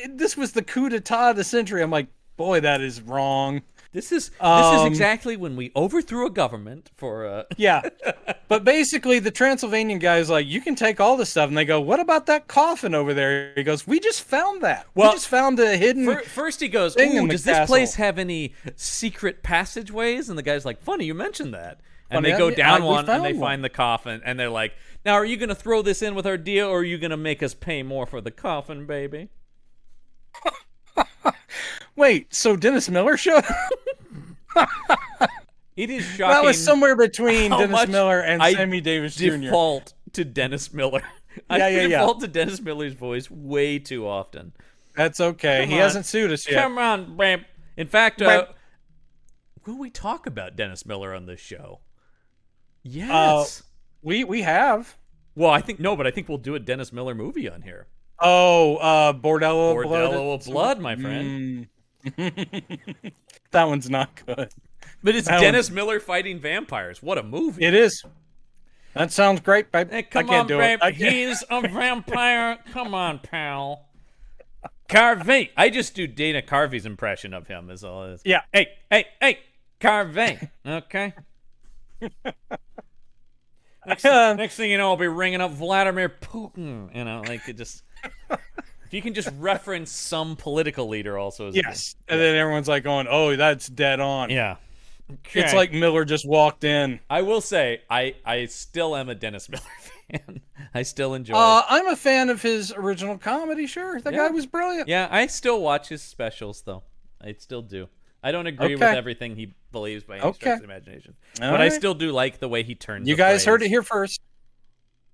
this was the coup d'etat of the century. I'm like, boy, that is wrong. This is exactly when we overthrew a government for Yeah. But basically the Transylvanian guy is like, you can take all this stuff, and they go, what about that coffin over there? He goes, we just found that. We just found a hidden First he goes, ooh, does this place have any secret passageways? And the guy's like, funny you mentioned that. And they go down one and they find the coffin, and they're like, now are you gonna throw this in with our deal, or are you gonna make us pay more for the coffin, baby? Wait, so Dennis Miller showed up? It is shocking. That was somewhere between Dennis Miller and Sammy Davis Jr. Default to Dennis Miller. I default to Dennis Miller's voice way too often. That's okay. He hasn't sued us yet. Come on, babe. In fact, will we talk about Dennis Miller on this show? Yes. We have. Well, I think we'll do a Dennis Miller movie on here. Oh, Bordello of Blood, my friend. That one's not good. But it's Dennis Miller fighting vampires. What a movie. It is. That sounds great, babe. Hey, come on, babe. He's a vampire. Come on, pal. Carvey. I just do Dana Carvey's impression of him, is all it is. Yeah. Hey, Carvey. Okay. Next thing you know, I'll be ringing up Vladimir Putin. You know, like it just. If you can just reference some political leader, also. Yes, and then everyone's like going, "Oh, that's dead on." Yeah. Okay. It's like Miller just walked in. I will say, I still am a Dennis Miller fan. I still enjoy it. I'm a fan of his original comedy, sure. That guy was brilliant. Yeah, I still watch his specials, though. I still do. I don't agree with everything he believes by any stretch of the imagination. But I still do like the way he turns You guys heard it here first.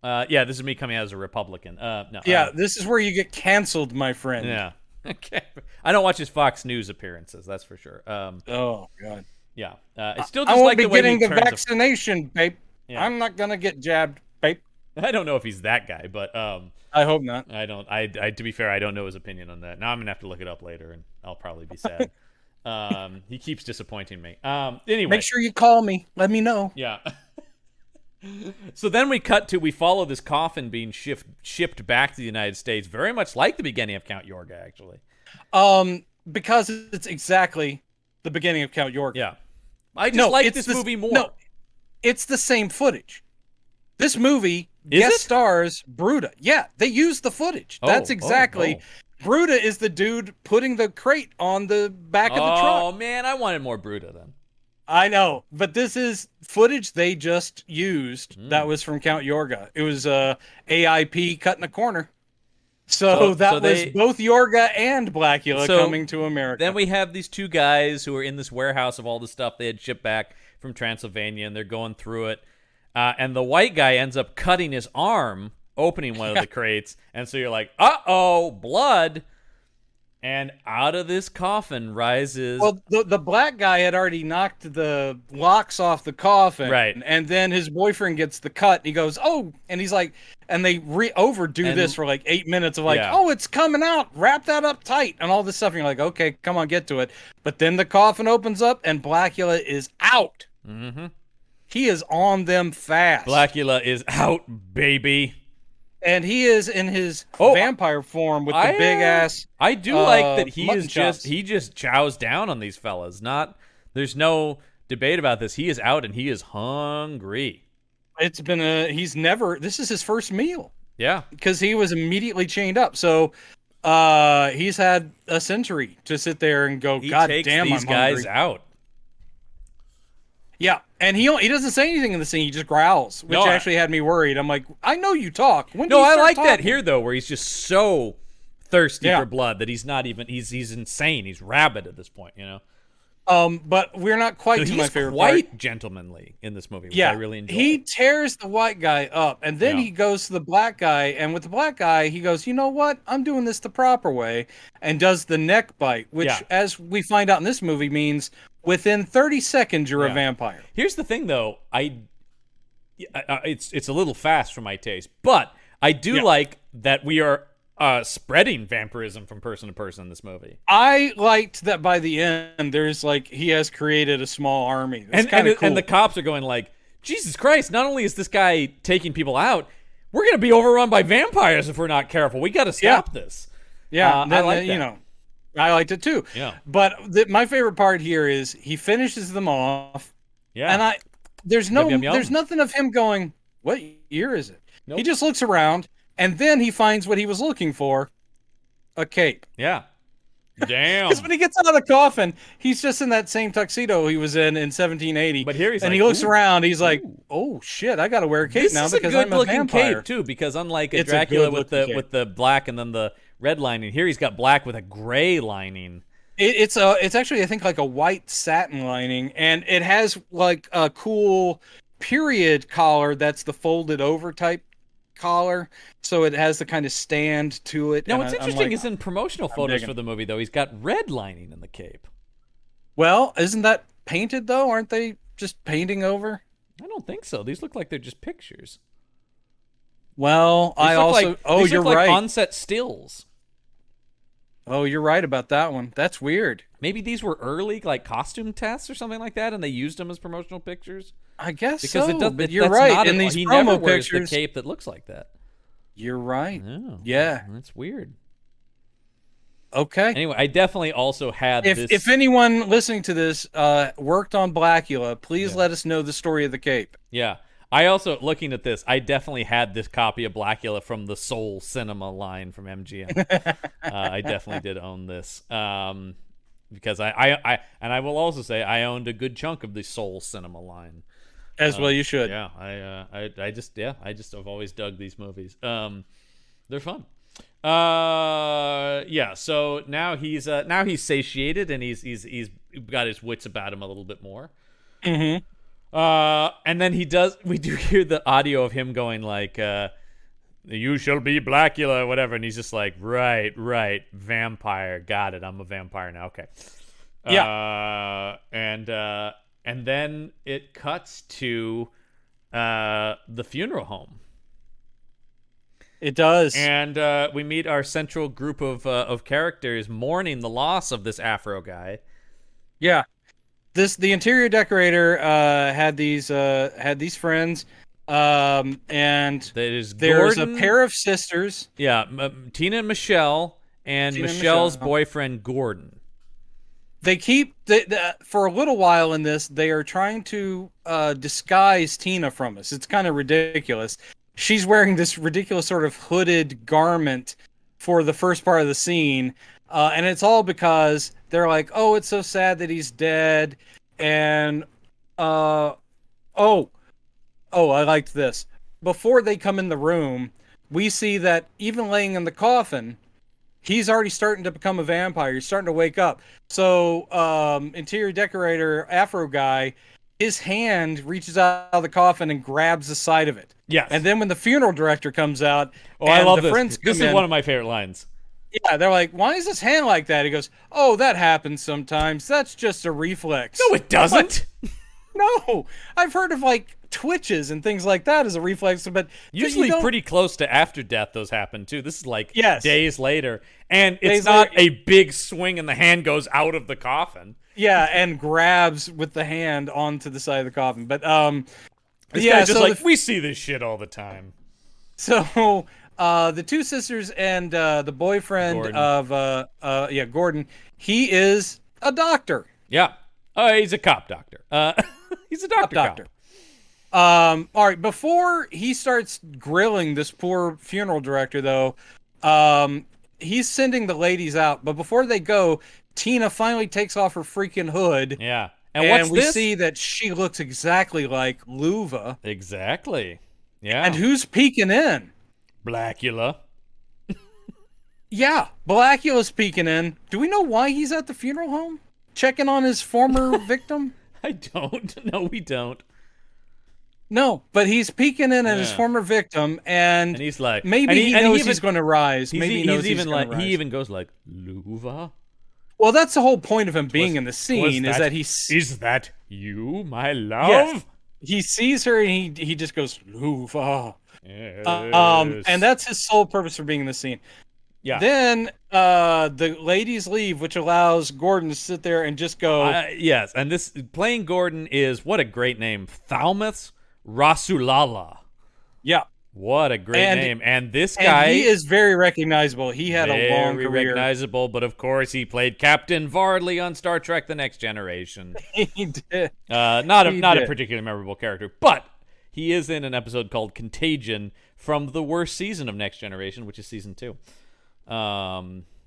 Yeah, this is me coming out as a Republican. No. Yeah, this is where you get canceled, my friend. Yeah. Okay. I don't watch his Fox News appearances, that's for sure. Oh, God. Yeah. It's still just like the way he turns. I won't be getting the vaccination, babe. Yeah. I'm not going to get jabbed, babe. I don't know if he's that guy, but I hope not. I don't. I to be fair, I don't know his opinion on that. Now I'm gonna have to look it up later, and I'll probably be sad. He keeps disappointing me. Anyway, make sure you call me. Let me know. Yeah. So then we follow this coffin being shipped back to the United States, very much like the beginning of Count Yorga, actually. Because it's exactly the beginning of Count Yorga. Yeah. I just like this movie more. No, it's the same footage. This movie Is guest it? stars Bruta. Yeah, they use the footage. That's exactly. Bruta is the dude putting the crate on the back of the truck. Oh man, I wanted more Bruta then. I know, but this is footage they just used. That was from Count Yorga. It was AIP cutting a corner. So that was both Yorga and Blacula coming to America. Then we have these two guys who are in this warehouse of all the stuff they had shipped back from Transylvania, and they're going through it. And the white guy ends up cutting his arm, opening one of the crates. And so you're like, uh-oh, blood. And out of this coffin rises... Well, the black guy had already knocked the locks off the coffin. Right. And then his boyfriend gets the cut. And he goes, oh. And he's like... And they overdo this for like 8 minutes of like, oh, it's coming out. Wrap that up tight. And all this stuff. And you're like, okay, come on, get to it. But then the coffin opens up and Blacula is out. Mm-hmm. He is on them fast. Blacula is out, baby. And he is in his vampire form with the big ass. I do like that he just chows down on these fellas. There's no debate about this. He is out and he is hungry. It's been this is his first meal. Yeah. Because he was immediately chained up. So he's had a century to sit there and go, God damn, these guys out. Yeah, and he doesn't say anything in the scene. He just growls, which actually had me worried. I'm like, I know you talk. I like that here though, where he's just so thirsty for blood that he's not even. He's insane. He's rabid at this point, you know. But we're not quite to my favorite part. He's quite gentlemanly in this movie, which I really enjoy. He tears the white guy up, and then he goes to the black guy, and with the black guy, he goes, you know what? I'm doing this the proper way, and does the neck bite, which, as we find out in this movie, means within 30 seconds you're a vampire. Here's the thing, though. It's a little fast for my taste, but I do like that we are spreading vampirism from person to person in this movie. I liked that by the end, there's like, he has created a small army. That's kind of cool. And the cops are going like, Jesus Christ, not only is this guy taking people out, we're going to be overrun by vampires if we're not careful. We got to stop this. Yeah, I like that. You know, I liked it too. Yeah. But my favorite part here is he finishes them off. Yeah. And there's Yum. nothing of him going, what year is it? Nope. He just looks around. And then he finds what he was looking for, a cape. Yeah. Damn. Because when he gets out of the coffin, he's just in that same tuxedo he was in 1780. But here he's he looks around, he's like, oh shit, I got to wear a cape now because I'm a vampire. This is a good-looking cape, too, because unlike a Dracula with the black and then the red lining, here he's got black with a gray lining. It's actually, I think, like a white satin lining, and it has like a cool period collar that's the folded over type collar, so it has the kind of stand to it. Now, what's interesting is in promotional photos for the movie, though, he's got red lining in the cape. Well, isn't that painted, though? Aren't they just painting over? I don't think so. These look like they're just pictures. Well, you're right. On-set stills. Oh, you're right about that one. That's weird. Maybe these were early, like, costume tests or something like that, and they used them as promotional pictures? I guess because so, but you're right. In these he promo never wears pictures, the cape that looks like that. You're right. Oh, yeah. That's weird. Okay. Anyway, I definitely also had this. If anyone listening to this worked on Blacula, please let us know the story of the cape. Yeah. I also, looking at this, I definitely had this copy of Blacula from the Soul Cinema line from MGM. I definitely did own this. Because I will also say I owned a good chunk of the Soul Cinema line. As well you should. Yeah, I just have always dug these movies. They're fun. So now he's satiated and he's got his wits about him a little bit more. Mm-hmm. And then we do hear the audio of him going like, you shall be Blacula or whatever, and he's just like, right, vampire, got it, I'm a vampire now, okay. Yeah. And then it cuts to the funeral home. It does. And we meet our central group of characters mourning the loss of this Afro guy. Yeah. The interior decorator had these friends, and there's a pair of sisters. Yeah, Tina and Michelle, and Michelle's boyfriend Gordon. they keep for a little while in this. They are trying to disguise Tina from us. It's kind of ridiculous. She's wearing this ridiculous sort of hooded garment for the first part of the scene, and it's all because they're like, "Oh, it's so sad that he's dead," and I liked this. Before they come in the room, we see that even laying in the coffin, he's already starting to become a vampire. He's starting to wake up. So, interior decorator, Afro guy, his hand reaches out of the coffin and grabs the side of it. Yes. And then when the funeral director comes out, I love the this. friends This is one of my favorite lines. Yeah, they're like, "Why is his hand like that?" He goes, "Oh, that happens sometimes. That's just a reflex." No, it doesn't. No, I've heard of like twitches and things like that as a reflex, but usually pretty close to after death those happen too. This is like days later, and it's Days not later. a big swing and the hand goes out of the coffin. Yeah, and grabs with the hand onto the side of the coffin. But This guy's just like, we see this shit all the time. So the two sisters and the boyfriend Gordon. of Gordon, he is a doctor. Yeah. He's a cop doctor. He's a doctor. All right, before he starts grilling this poor funeral director, though, he's sending the ladies out. But before they go, Tina finally takes off her freaking hood. Yeah. And what's we this? see that she looks exactly like Luva. Exactly. Yeah. And who's peeking in? Blacula. Yeah, Blacula's peeking in. Do we know why he's at the funeral home? Checking on his former victim? I don't. No, we don't. No, but he's peeking in at his former victim, and he's like, maybe he knows he's going to rise. Maybe he knows he's going to rise. He even goes like, Luva? Well, that's the whole point of him being in the scene, is that Is that you, my love? Yes. He sees her and he just goes, Luva. Yes. And that's his sole purpose for being in the scene. Yeah. Then the ladies leave, which allows Gordon to sit there and just go. Yes, and this playing Gordon is, what a great name, Thalmuth Rasulala. Yeah. What a great name. And this guy, he is very recognizable. He had a long career. Very recognizable, but of course he played Captain Varley on Star Trek The Next Generation. He did. Not a particularly memorable character, but he is in an episode called Contagion from the worst season of Next Generation, which is season 2.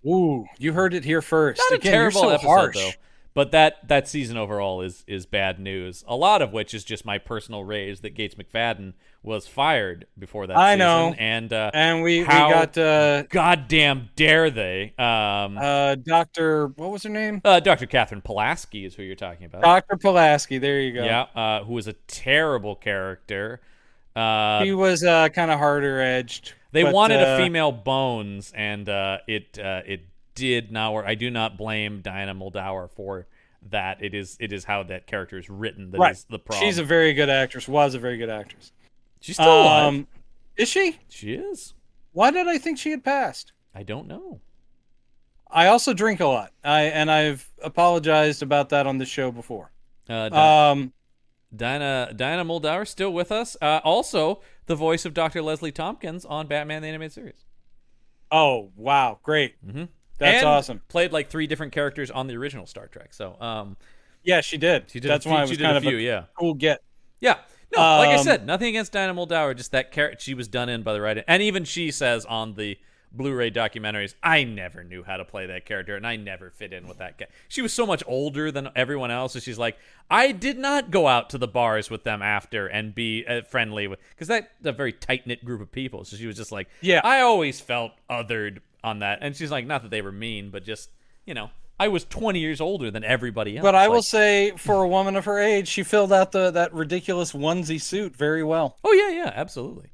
Ooh, you heard it here first. Not Again, a terrible you're so episode, harsh. though. But that season overall is bad news. A lot of which is just my personal rage that Gates McFadden was fired before that season. I know. And we got goddamn dare they? Dr. What was her name? Dr. Catherine Pulaski is who you're talking about. Dr. Pulaski. There you go. Yeah. Who was a terrible character. He was kind of harder edged. They wanted a female Bones, and it did not work. I do not blame Diana Muldaur for that. It is how that character is written that is the problem. She's a very good actress. Was a very good actress. She's still alive. Is she? She is. Why did I think she had passed? I don't know. I also drink a lot. I've apologized about that on the show before. Diana Muldaur still with us. Also, the voice of Dr. Leslie Tompkins on Batman the Animated Series. Oh wow, great! Mm-hmm. That's awesome. Played like 3 different characters on the original Star Trek. So, yeah, she did. That's why it was kind of a cool get. Yeah. No, like I said, nothing against Diana Muldaur, just that character she was done in by the writer. And even she says on the Blu-ray documentaries, I never knew how to play that character, and I never fit in with that guy. She was so much older than everyone else, so she's like, I did not go out to the bars with them after and be friendly with, because that's a very tight-knit group of people. So she was just like, yeah, I always felt othered on that. And she's like, not that they were mean, but just, I was 20 years older than everybody else. But I will say, for a woman of her age, she filled out that ridiculous onesie suit very well. Oh, yeah, absolutely.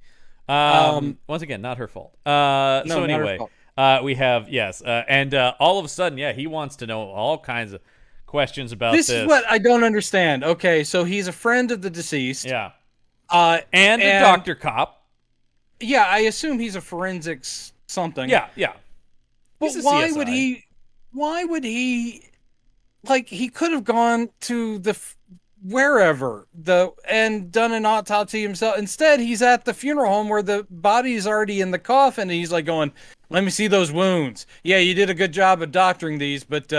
Once again, not her fault. So anyway, we have, and all of a sudden, he wants to know all kinds of questions about this. This is what I don't understand. Okay, so he's a friend of the deceased. Yeah. And a doctor cop. Yeah, I assume he's a forensics something. Yeah. But why would he, like, he could have gone to the wherever and done an autopsy himself. Instead, he's at the funeral home where the body's already in the coffin, and he's like going, Let me see those wounds. Yeah, you did a good job of doctoring these, but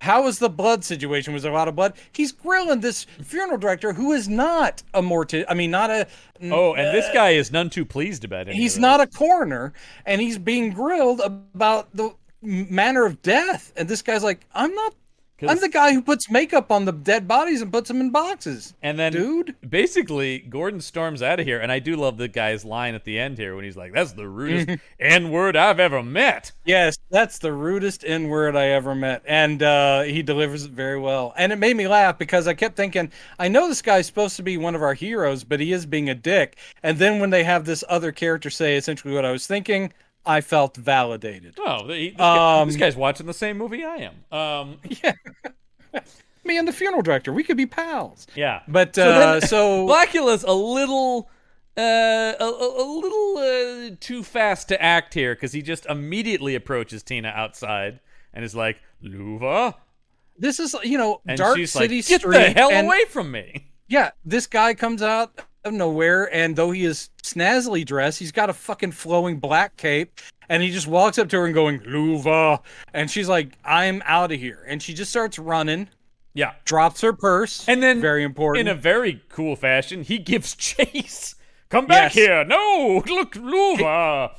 how was the blood situation? Was there a lot of blood? He's grilling this funeral director who is not a not a. Oh, and this guy is none too pleased about it. He's not a coroner, and he's being grilled about the manner of death. And this guy's like, I'm the guy who puts makeup on the dead bodies and puts them in boxes. And then, dude, basically, Gordon storms out of here. And I do love the guy's line at the end here when he's like, "That's the rudest N-word I've ever met." Yes, that's the rudest N-word I ever met. And he delivers it very well. And it made me laugh because I kept thinking, I know this guy's supposed to be one of our heroes, but he is being a dick. And then when they have this other character say essentially what I was thinking, I felt validated. Oh, this guy's watching the same movie I am. Yeah. Me and the funeral director, we could be pals. Yeah. But so Blacula's a little too fast to act here because he just immediately approaches Tina outside and is like, "Luva." This is, and dark she's city like, "Get street. the hell away from me." Yeah, this guy comes out of nowhere, and though he is snazzily dressed, he's got a fucking flowing black cape, and he just walks up to her and going, "Luva," and she's like, "I'm out of here," and she just starts running. Yeah, drops her purse, and then very important, in a very cool fashion, he gives chase. Come back here! No, look, Luva.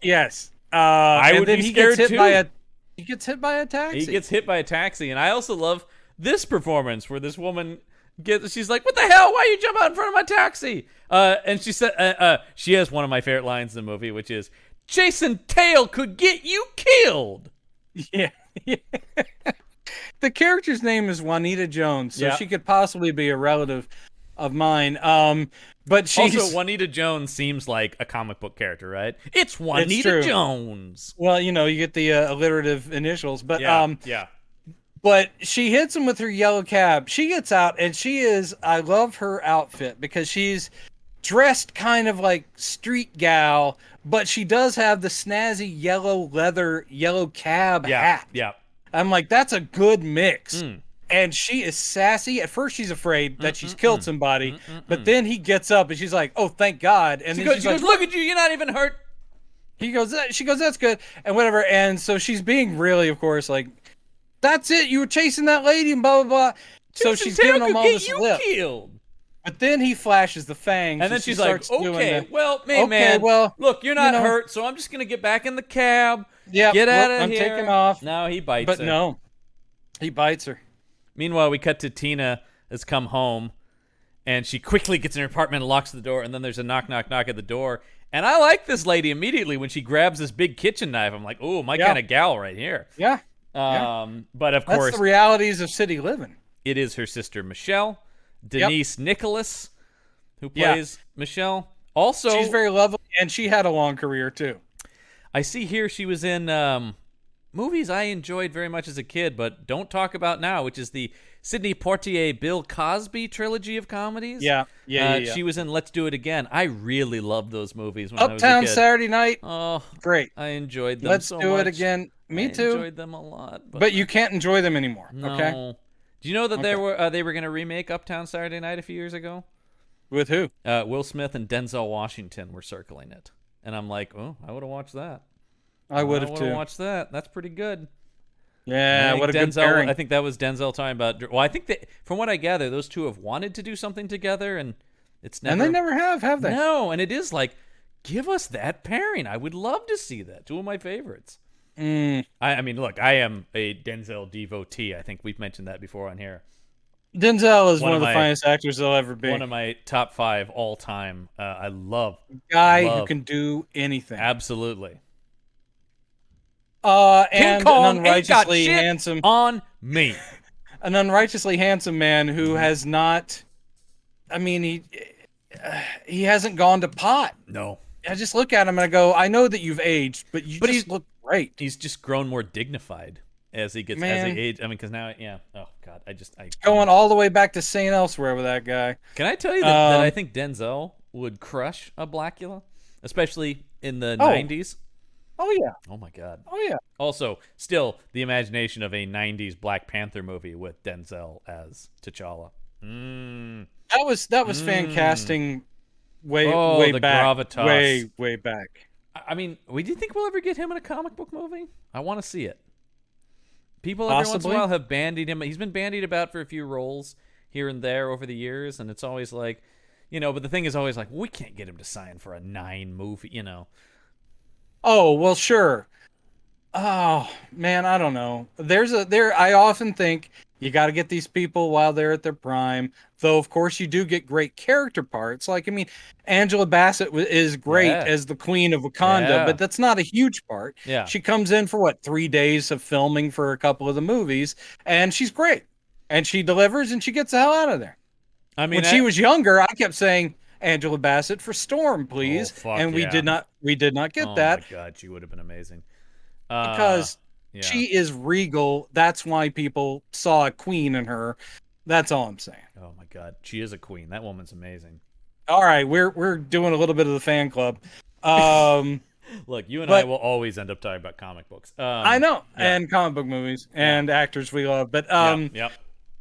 Yes, I would be scared too. He gets hit by a taxi. He gets hit by a taxi, and I also love this performance where this woman she's like, "What the hell? Why you jump out in front of my taxi?" And she said, she has one of my favorite lines in the movie, which is, "Chasing tail could get you killed." Yeah. The character's name is Juanita Jones, so she could possibly be a relative of mine. But she's also, Juanita Jones seems like a comic book character, right? It's Juanita Jones. Well, you get the alliterative initials, but yeah. But she hits him with her yellow cab. She gets out, and I love her outfit because she's dressed kind of like street gal, but she does have the snazzy yellow cab hat. Yeah. I'm like, that's a good mix. And she is sassy. At first, she's afraid that she's killed somebody, but then he gets up, and she's like, "Oh, thank God!" And she then goes, "Look at you! You're not even hurt." She goes, "That's good," and whatever. And so she's being really, of course, like, "That's it. You were chasing that lady," and blah blah blah. So she's giving him all this lip. Killed. But then he flashes the fangs, and then she's like, "Okay, man, look, you're not hurt, so I'm just gonna get back in the cab. Yeah, get out of here. I'm taking off." No, he bites her. But no, he bites her. Meanwhile, we cut to Tina has come home, and she quickly gets in her apartment and locks the door, and then there's a knock at the door. And I like this lady immediately when she grabs this big kitchen knife. I'm like, "Oh, my kind of gal right here." Yeah. But of course, that's the realities of city living. It is her sister Michelle, Denise Nicholas, who plays Michelle. Also, she's very lovely, and she had a long career too. I see here she was in movies I enjoyed very much as a kid, but don't talk about now, which is the Sidney Poitier, Bill Cosby trilogy of comedies. Yeah. She was in Let's Do It Again. I really loved those movies when I was a Uptown kid. Saturday Night. Oh, great. I enjoyed them Let's so Do much. It Again. Me too. I enjoyed them a lot. But you can't enjoy them anymore, no. Okay? Do you know that they were going to remake Uptown Saturday Night a few years ago? With who? Will Smith and Denzel Washington were circling it. And I'm like, "Oh, I would have watched that." I would have too. Watched that. That's pretty good. Yeah, what a good pairing. I think that was Denzel talking about. Well, I think that from what I gather, those two have wanted to do something together, and it's never. And they never have they? No, and it is like, give us that pairing. I would love to see that. Two of my favorites. I mean, look, I am a Denzel devotee. I think we've mentioned that before on here. Denzel is one of the finest actors there'll ever be. One of my top 5 all time. I love who can do anything. Absolutely. And King Kong an unrighteously ain't got handsome shit on me. An unrighteously handsome man who has not. I mean, he hasn't gone to pot. No. I just look at him and I go, I know that you've aged, but you just look great. He's just grown more dignified as he gets as he aged. I mean, because now, oh god, I going all the way back to St. Elsewhere with that guy. Can I tell you that I think Denzel would crush a Blacula, especially in the 90s? Oh yeah. Oh my god. Oh yeah. Also, still the imagination of a 90s Black Panther movie with Denzel as T'Challa. That was fan casting way back. Gravitas. Way back. I mean, do you think we'll ever get him in a comic book movie? I want to see it. People every once in a while have bandied him. He's been bandied about for a few roles here and there over the years, and it's always like, but the thing is always like, we can't get him to sign for a 9 movie, Oh, well, sure. Oh, man, I don't know. I often think you got to get these people while they're at their prime. Though, of course, you do get great character parts. Like, I mean, Angela Bassett is great as the Queen of Wakanda, but that's not a huge part. Yeah. She comes in for 3 days of filming for a couple of the movies, and she's great. And she delivers, and she gets the hell out of there. I mean, when she was younger, I kept saying Angela Bassett for Storm, please, and we did not get that. Oh my God, she would have been amazing. Because she is regal. That's why people saw a queen in her. That's all I'm saying. Oh my God, she is a queen. That woman's amazing. All right, we're doing a little bit of the fan club. Look, you and I will always end up talking about comic books. I know, and comic book movies and actors we love. But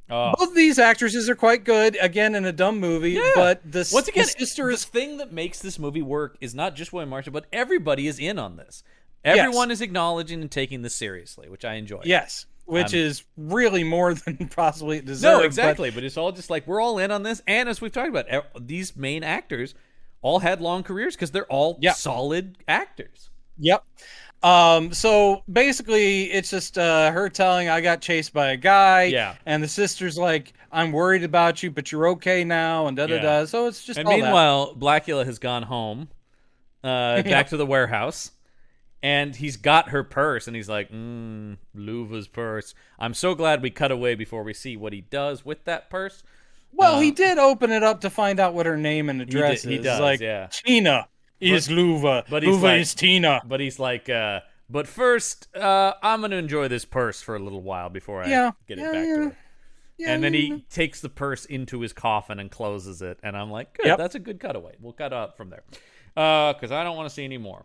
both of these actresses are quite good. Again, in a dumb movie, but once again, the thing that makes this movie work is not just William Marshall, but everybody is in on this. Everyone is acknowledging and taking this seriously, which I enjoy. Yes, which is really more than possibly it deserves. No, exactly. But it's all just like, we're all in on this. And as we've talked about, these main actors all had long careers because they're all solid actors. Yep. So basically, it's just her telling, I got chased by a guy. Yeah. And the sister's like, I'm worried about you, but you're okay now, and da-da-da. So it's just meanwhile, Blacula has gone home, back to the warehouse. And he's got her purse, and he's like, Luva's purse. I'm so glad we cut away before we see what he does with that purse. Well, he did open it up to find out what her name and address is. He does, like, Tina is Luva. Luva is Tina. But he's like, but first, I'm going to enjoy this purse for a little while before I get it back to her. Yeah, and then he takes the purse into his coffin and closes it. And I'm like, good, that's a good cutaway. We'll cut up from there. Because I don't want to see any more.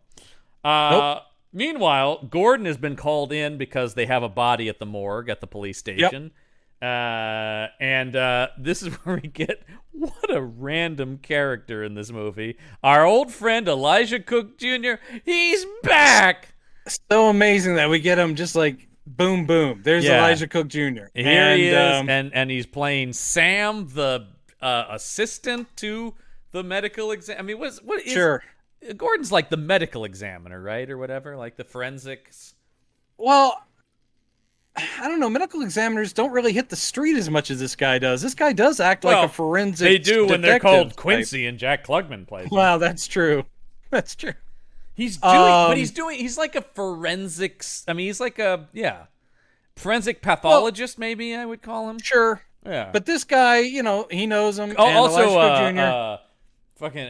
Nope. Meanwhile, Gordon has been called in because they have a body at the morgue at the police station. And this is where we get what a random character in this movie. Our old friend Elijah Cook Jr., he's back. So amazing that we get him just like boom, boom. There's Elijah Cook Jr. Here he is, and he's playing Sam, the assistant to the medical exam. I mean, what is... Sure. Gordon's like the medical examiner, right? Or whatever, like the forensics. Well, I don't know. Medical examiners don't really hit the street as much as this guy does. This guy does act like a forensic They do when they're called Quincy and Jack Klugman plays. Wow, that's true. That's true. He's he's like a forensics. I mean, he's like a, forensic pathologist, maybe I would call him. Sure. Yeah. But this guy, he knows him. Also, fucking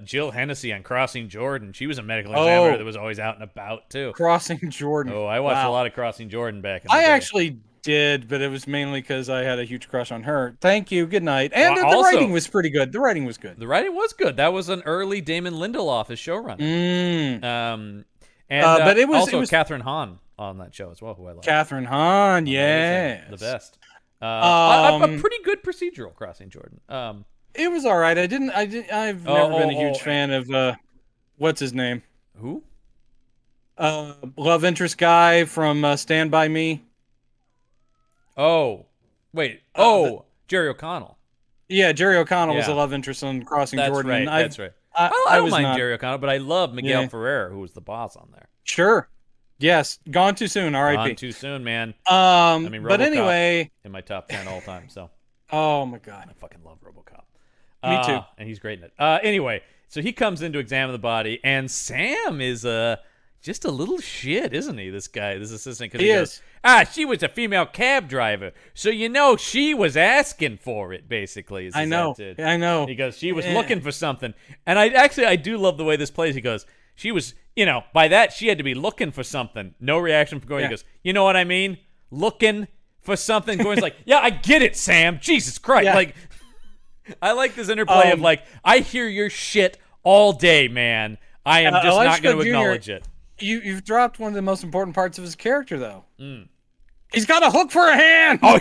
Jill Hennessy on Crossing Jordan. She was a medical examiner that was always out and about too. Crossing Jordan. Oh, I watched a lot of Crossing Jordan back in the day. I actually did, but it was mainly because I had a huge crush on her. Thank you. Good night. And the writing was pretty good. The writing was good. The writing was good. That was an early Damon Lindelof as showrunner. But it was Catherine Hahn on that show as well, who I love. Catherine Hahn, the best. A pretty good procedural, Crossing Jordan. It was all right. I've never been a huge fan of what's his name? Who? Love interest guy from Stand By Me. Oh, wait. Jerry O'Connell. Yeah, Jerry O'Connell was a love interest on Crossing Jordan. That's right. I don't mind Jerry O'Connell, but I love Miguel Ferrer, who was the boss on there. Sure. Yes. Gone too soon. R.I.P. Gone too soon, man. I mean, but anyway, in my top 10 all time. So. Oh my God. I fucking love RoboCop. Me too. And he's great in it. Anyway, so he comes in to examine the body, and Sam is just a little shit, isn't he? This guy, this assistant. He is. She was a female cab driver, so she was asking for it. Basically, I know. He goes, she was looking for something, and I do love the way this plays. He goes, she was, by that she had to be looking for something. No reaction from Gordon. He goes, you know what I mean? Looking for something. Gordon's like, yeah, I get it, Sam. Jesus Christ, like. I like this interplay of like, I hear your shit all day, man. I am just not going to acknowledge it. You've dropped one of the most important parts of his character, though. He's got a hook for a hand. Oh,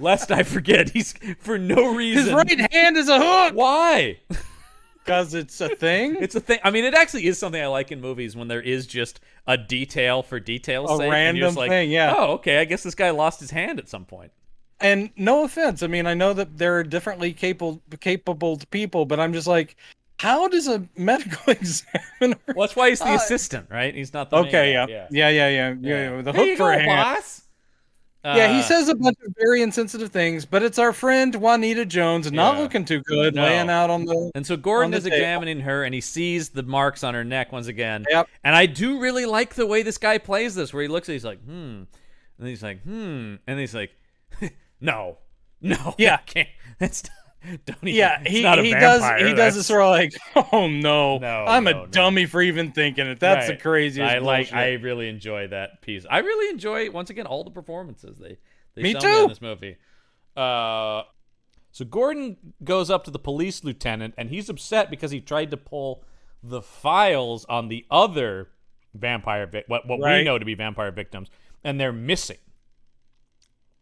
lest I forget, he's for no reason. His right hand is a hook. Why? Because it's a thing? It's a thing. I mean, it actually is something I like in movies when there is just a detail for detail's sake. Random and you're just like, thing, yeah. Oh, okay, I guess this guy lost his hand at some point. And no offense, I mean, I know that there are differently capable people, but I'm just like, how does a medical examiner... Well, that's why he's the assistant, right? He's not the Okay, main yeah. guy. Yeah. The There hook you for go, a hand. boss. Yeah, he says a bunch of very insensitive things, but it's our friend Juanita Jones, not looking too good, laying out on the... And so Gordon is table. examining her, and he sees the marks on her neck once again. Yep. And I do really like the way this guy plays this, where he looks at it, he's like, and he's like, and he's like, no, Yeah. I can't. That's don't even. Yeah, he does this sort of like, oh no, I'm a dummy for even thinking it. That's the craziest. I really enjoy that piece. I really enjoy, once again, all the performances they Me sell too. me in this movie. So Gordon goes up to the police lieutenant, and he's upset because he tried to pull the files on the other vampire what we know to be vampire victims, and they're missing.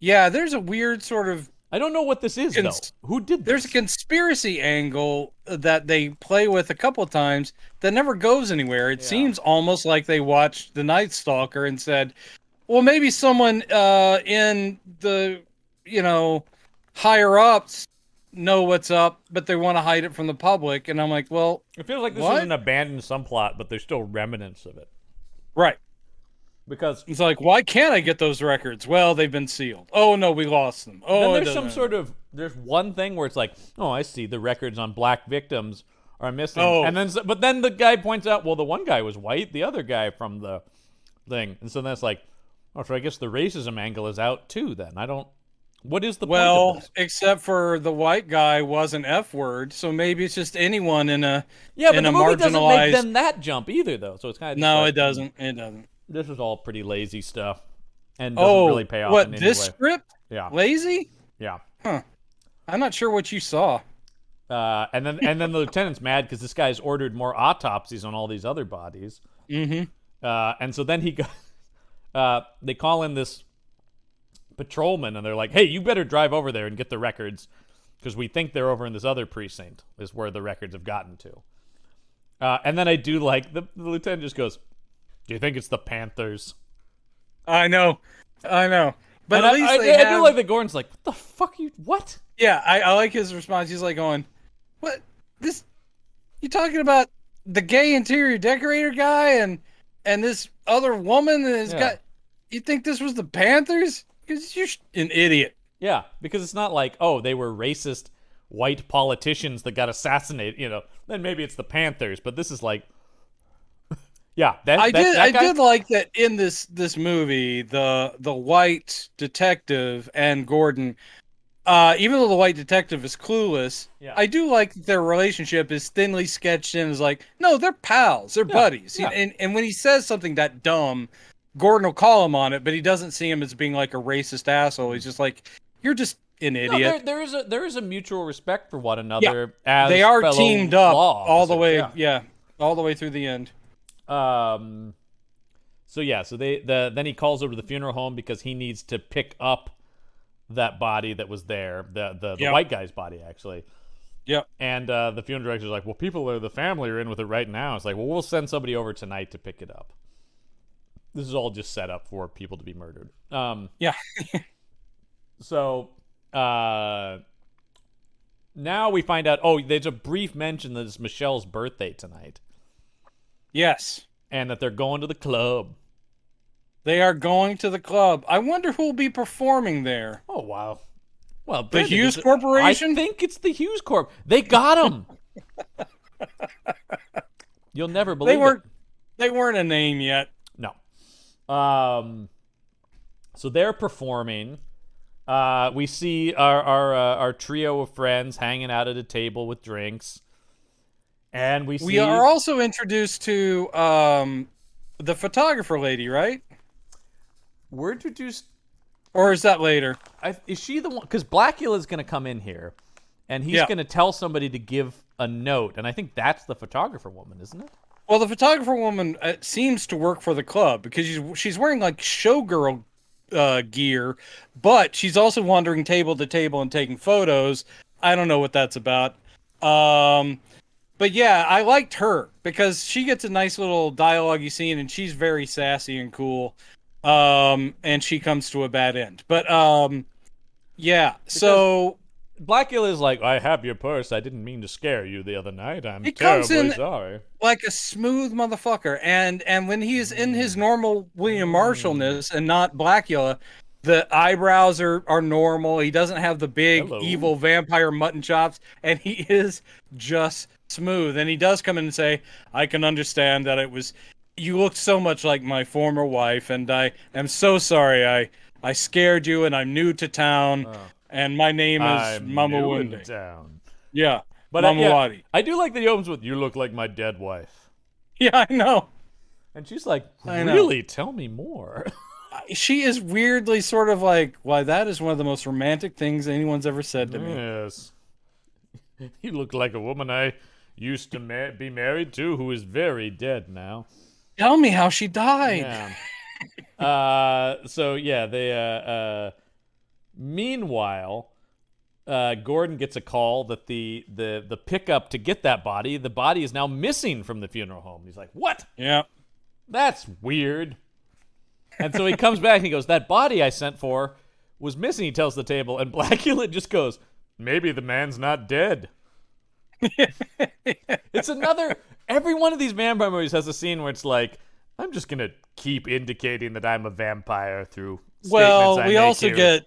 Yeah, there's a weird sort of... I don't know what this is, though. Who did this? There's a conspiracy angle that they play with a couple of times that never goes anywhere. It seems almost like they watched The Night Stalker and said, well, maybe someone in the, higher ups know what's up, but they want to hide it from the public. And I'm like, well, it feels like this is an abandoned subplot, but there's still remnants of it. Right. Because it's like, why can't I get those records? Well, they've been sealed. Oh no, we lost them. Oh, then there's there's one thing where it's like, oh, I see the records on black victims are missing. And then the guy points out, well, the one guy was white, the other guy from the thing, and so that's like, oh, so I guess the racism angle is out too. Then what is the point of this? Except for the white guy was an F word, so maybe it's just anyone in a but the movie doesn't make them that jump either, though. So it's kind of it doesn't. It doesn't. This is all pretty lazy stuff, and doesn't really pay off. What, in any this way. script? Yeah, lazy. Yeah. Huh. I'm not sure what you saw. And then the lieutenant's mad because this guy's ordered more autopsies on all these other bodies. Mm-hmm. And so then he goes. They call in this patrolman, and they're like, "Hey, you better drive over there and get the records, because we think they're over in this other precinct. Is where the records have gotten to." And then I do like the lieutenant just goes, "Do you think it's the Panthers?" I know. But and at least I do like that Gordon's like, "What the fuck you what?" Yeah, I like his response. He's like going, "What? This? You talking about the gay interior decorator guy and this other woman and this guy? You think this was the Panthers? Because you're an idiot." Yeah, because it's not like, oh, they were racist white politicians that got assassinated. Then maybe it's the Panthers. But this is like. Yeah, I did like that in this movie. The white detective and Gordon, even though the white detective is clueless, I do like that their relationship is thinly sketched in as like, no, they're pals, they're buddies. Yeah. And when he says something that dumb, Gordon will call him on it, but he doesn't see him as being like a racist asshole. He's just like, you're just an idiot. No, there is a mutual respect for one another. As they are teamed up all the way. All the way through the end. So then he calls over to the funeral home because he needs to pick up that body that was there, the white guy's body, actually. Yep. And the funeral director's like, well, the family are in with it right now. It's like, well, we'll send somebody over tonight to pick it up. This is all just set up for people to be murdered. So now we find out, there's a brief mention that it's Michelle's birthday tonight. Yes. And that they're going to the club. They are going to the club. I wonder who'll be performing there. Oh, wow. Well, the Hughes Corporation? I think it's the Hughes Corp. They got him. You'll never believe it. They weren't a name yet. No. So they're performing. We see our trio of friends hanging out at a table with drinks. And we are also introduced to the photographer lady, right? We're introduced, or is that later? Is she the one? Because Blacula is going to come in here, and he's going to tell somebody to give a note, and I think that's the photographer woman, isn't it? Well, the photographer woman seems to work for the club because she's wearing like showgirl gear, but she's also wandering table to table and taking photos. I don't know what that's about. But yeah, I liked her because she gets a nice little dialogue scene, and she's very sassy and cool. And she comes to a bad end. But yeah. So Blacula is like, I have your purse. I didn't mean to scare you the other night. I'm he comes terribly in sorry. like a smooth motherfucker, and when he's in his normal William Marshallness and not Blacula, the eyebrows are normal. He doesn't have the big evil vampire mutton chops, and he is just smooth. And he does come in and say, I can understand that you looked so much like my former wife, and I am so sorry I scared you, and I'm new to town, and my name is Mama Wunde. Yeah, but Mama Wadi. I do like that he opens with, you look like my dead wife. Yeah, I know. And she's like, really? Tell me more. She is weirdly sort of like, why, that is one of the most romantic things anyone's ever said to me. Yes. You look like a woman I used to be married to who is very dead now. Tell me how she died. Yeah. So yeah, they meanwhile, Gordon gets a call that the pickup to get that body, the body is now missing from the funeral home. He's like, what? Yeah. That's weird. And so he comes back and he goes, that body I sent for was missing, he tells the table, and Blacula just goes, maybe the man's not dead. It's another, every one of these vampire movies has a scene where it's like, I'm just gonna keep indicating that I'm a vampire through statements I we make also here.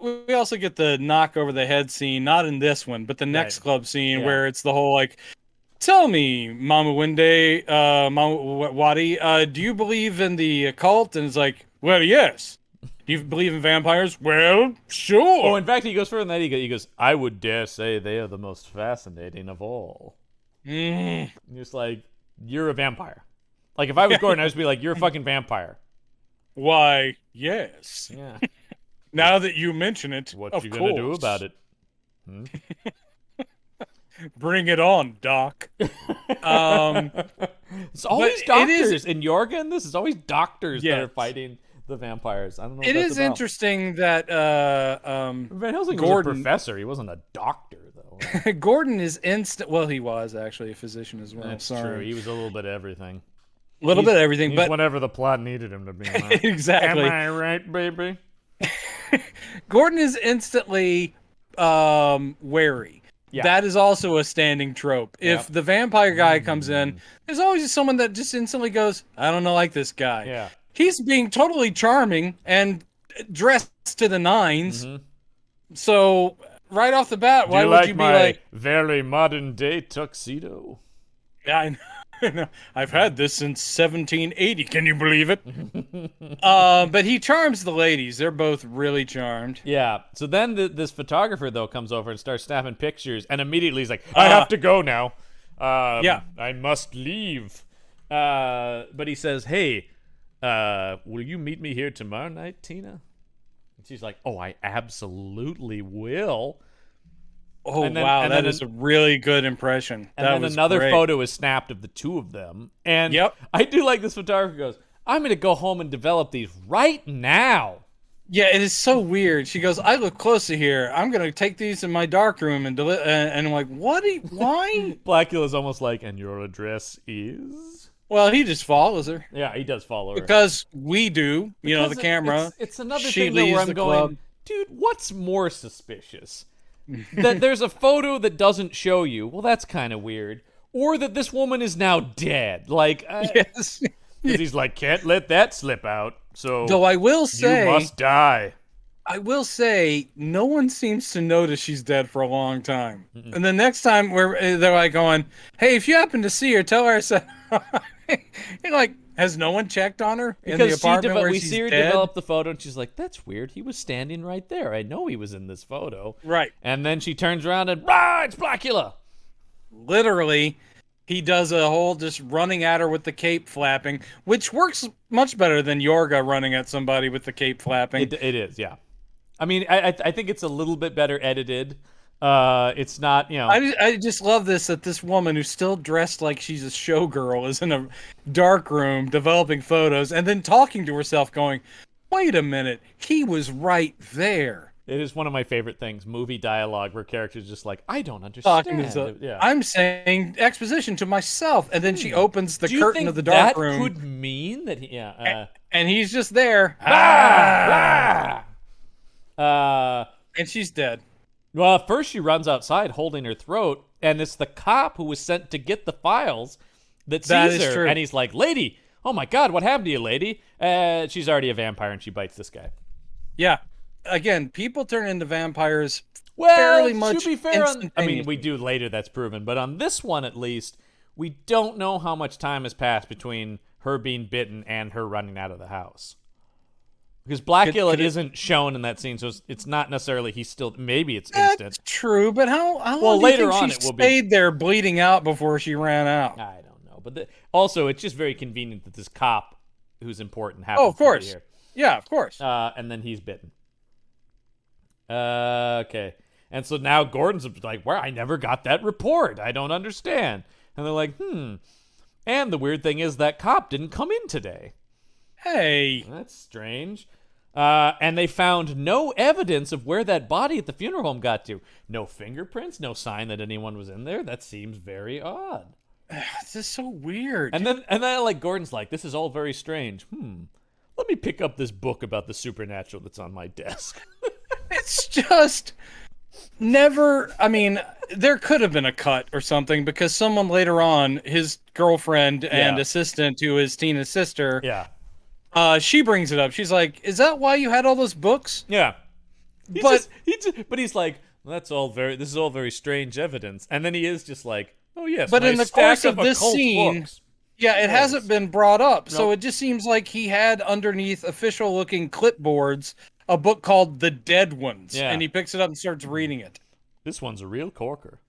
we also get the knock over the head scene, not in this one, but the next club scene where it's the whole like, tell me, Mama Wunde, Mama Wadi, do you believe in the occult? And it's like, well, yes. Do you believe in vampires? Well, sure. Oh, in fact, he goes further than that. He goes, I would dare say they are the most fascinating of all. And just like, you're a vampire. Like, if I was Gordon, I'd just be like, you're a fucking vampire. Why, yes. Yeah. Now that you mention it, what you gonna do about it? Bring it on, Doc. It's always doctors in Jorgen. This is always doctors that are fighting the vampires. I don't know. It is interesting that Van Helsing was a professor. He wasn't a doctor, though. Gordon is instant. Well, he was actually a physician as well. That's true. He was a little bit of everything. Bit of everything, but whatever the plot needed him to be. Exactly. Am I right, baby? Gordon is instantly wary. Yeah. That is also a standing trope. If the vampire guy comes in, there's always someone that just instantly goes, I don't know, like this guy. Yeah. He's being totally charming and dressed to the nines. So right off the bat, why would you be like very modern day tuxedo? Yeah, I know. I've had this since 1780. Can you believe it? But he charms the ladies. They're both really charmed. Yeah. So then this photographer, though, comes over and starts snapping pictures. And immediately he's like, I have to go now. I must leave. But he says, hey, will you meet me here tomorrow night, Tina? And she's like, oh, I absolutely will. Oh, wow, that is a really good impression. And then another photo is snapped of the two of them. And I do like this photographer goes, I'm going to go home and develop these right now. Yeah, it is so weird. She goes, I look close to here. I'm going to take these in my dark room and I'm like, what? Why? Blacula's almost like, and your address is? Well, he just follows her. Yeah, he does follow her. Because we do, the camera. It's another thing though, where I'm going, dude, what's more suspicious? That there's a photo that doesn't show you, well, that's kind of weird. Or that this woman is now dead. Like, yes. Because he's like, can't let that slip out. So, though I will say, you must die. I will say, no one seems to notice she's dead for a long time. And the next time they're like going, hey, if you happen to see her, tell her I said, you're like, has no one checked on her in the apartment where we she's see her dead? Develop the photo, and she's like, that's weird. He was standing right there. I know he was in this photo. Right. And then she turns around and, it's Blacula. Literally, he does a whole just running at her with the cape flapping, which works much better than Yorga running at somebody with the cape flapping. It is, yeah. I mean, I think it's a little bit better edited. It's not, I just love that this woman who's still dressed like she's a showgirl is in a dark room developing photos and then talking to herself going, wait a minute, he was right there. It is one of my favorite things, movie dialogue, where characters just like, I don't Talking understand. Yeah. I'm saying exposition to myself, and then she opens the curtain of the dark room. That could mean that he, and he's just there. And she's dead. Well, first she runs outside holding her throat, and it's the cop who was sent to get the files that sees her. True. And he's like, lady, oh my God, what happened to you, lady? She's already a vampire, and she bites this guy. Yeah. Again, people turn into vampires well, fairly much to be fair, we do later, that's proven. But on this one, at least, we don't know how much time has passed between her being bitten and her running out of the house. Because Blacula isn't shown in that scene, so it's not necessarily maybe it's instant. That's true, but how well, long later do you think on she it will stayed there bleeding out before she ran out? I don't know. But also, it's just very convenient that this cop, who's important, happens of course. to be here. Yeah, of course. And then he's bitten. Okay. And so now Gordon's like, well, I never got that report. I don't understand. And they're like, And the weird thing is that cop didn't come in today. Hey. That's strange. And they found no evidence of where that body at the funeral home got to. No fingerprints, no sign that anyone was in there. That seems very odd. This is so weird. And then like Gordon's like, this is all very strange. Let me pick up this book about the supernatural that's on my desk. It's just never. I mean, there could have been a cut or something because someone later on, his girlfriend and assistant, who is Tina's sister, she brings it up. She's like, "Is that why you had all those books?" Yeah, but he's like, this is all very strange evidence, and then he is just like, oh yes, but in the course of this occult scene. Books. Yeah, it hasn't been brought up, so Nope. it just seems like he had underneath official-looking clipboards a book called The Dead Ones, and he picks it up and starts reading it. This one's a real corker.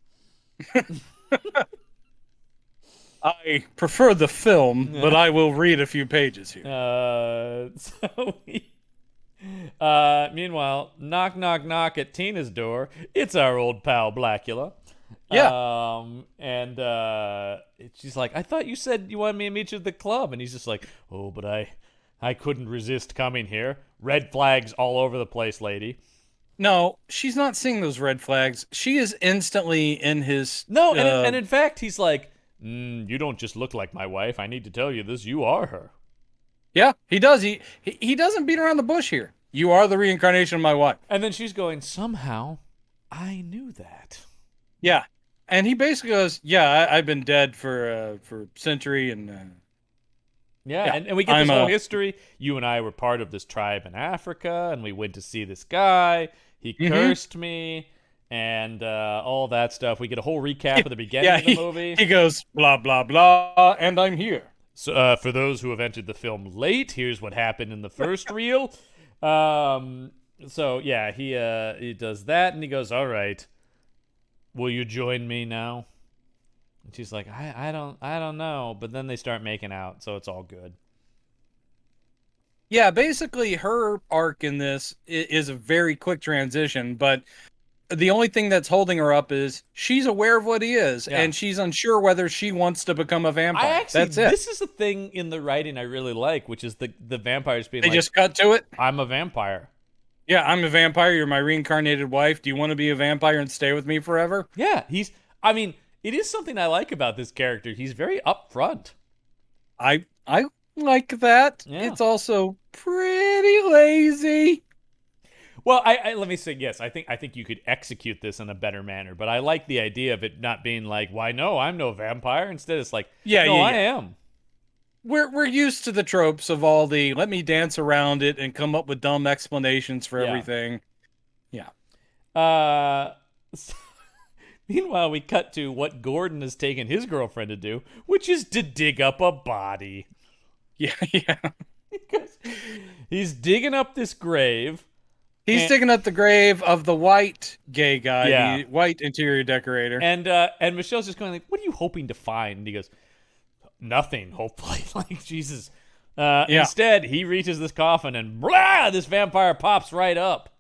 I prefer the film, but I will read a few pages here. Meanwhile, knock, knock, knock at Tina's door. It's our old pal Blacula. Yeah. And she's like, I thought you said you wanted me to meet you at the club. And he's just like, oh, but I couldn't resist coming here. Red flags all over the place, lady. No, she's not seeing those red flags. She is instantly in his... No, and in fact, he's like, you don't just look like my wife. I need to tell you this. You are her. Yeah, he does. He doesn't beat around the bush here. You are the reincarnation of my wife. And then she's going, somehow, I knew that. Yeah. And he basically goes, yeah, I've been dead for a century, and and we get this whole history. You and I were part of this tribe in Africa, and we went to see this guy. He cursed me, and all that stuff. We get a whole recap at the beginning of the movie. He goes, blah, blah, blah, and I'm here. So for those who have entered the film late, here's what happened in the first reel. So, yeah, he does that, and he goes, all right. Will you join me now? And she's like, I don't know. But then they start making out, so it's all good. Yeah, basically her arc in this is a very quick transition, but the only thing that's holding her up is she's aware of what he is, and she's unsure whether she wants to become a vampire. That's it. This is the thing in the writing I really like, which is the vampires being they just cut to it. I'm a vampire. Yeah, I'm a vampire. You're my reincarnated wife. Do you want to be a vampire and stay with me forever? Yeah, it is something I like about this character. He's very upfront. I like that. Yeah. It's also pretty lazy. Well, I let me say yes. I think you could execute this in a better manner, but I like the idea of it not being like, "Why no, I'm no vampire." Instead, it's like, I am. We're used to the tropes of all the let me dance around it and come up with dumb explanations for everything. Yeah. Meanwhile, we cut to what Gordon has taken his girlfriend to do, which is to dig up a body. Yeah. He's digging up this grave. He's digging up the grave of the white gay guy, the white interior decorator. And Michelle's just going like, what are you hoping to find? And he goes, nothing, hopefully. Like, Jesus. Instead, he reaches this coffin and blah, this vampire pops right up.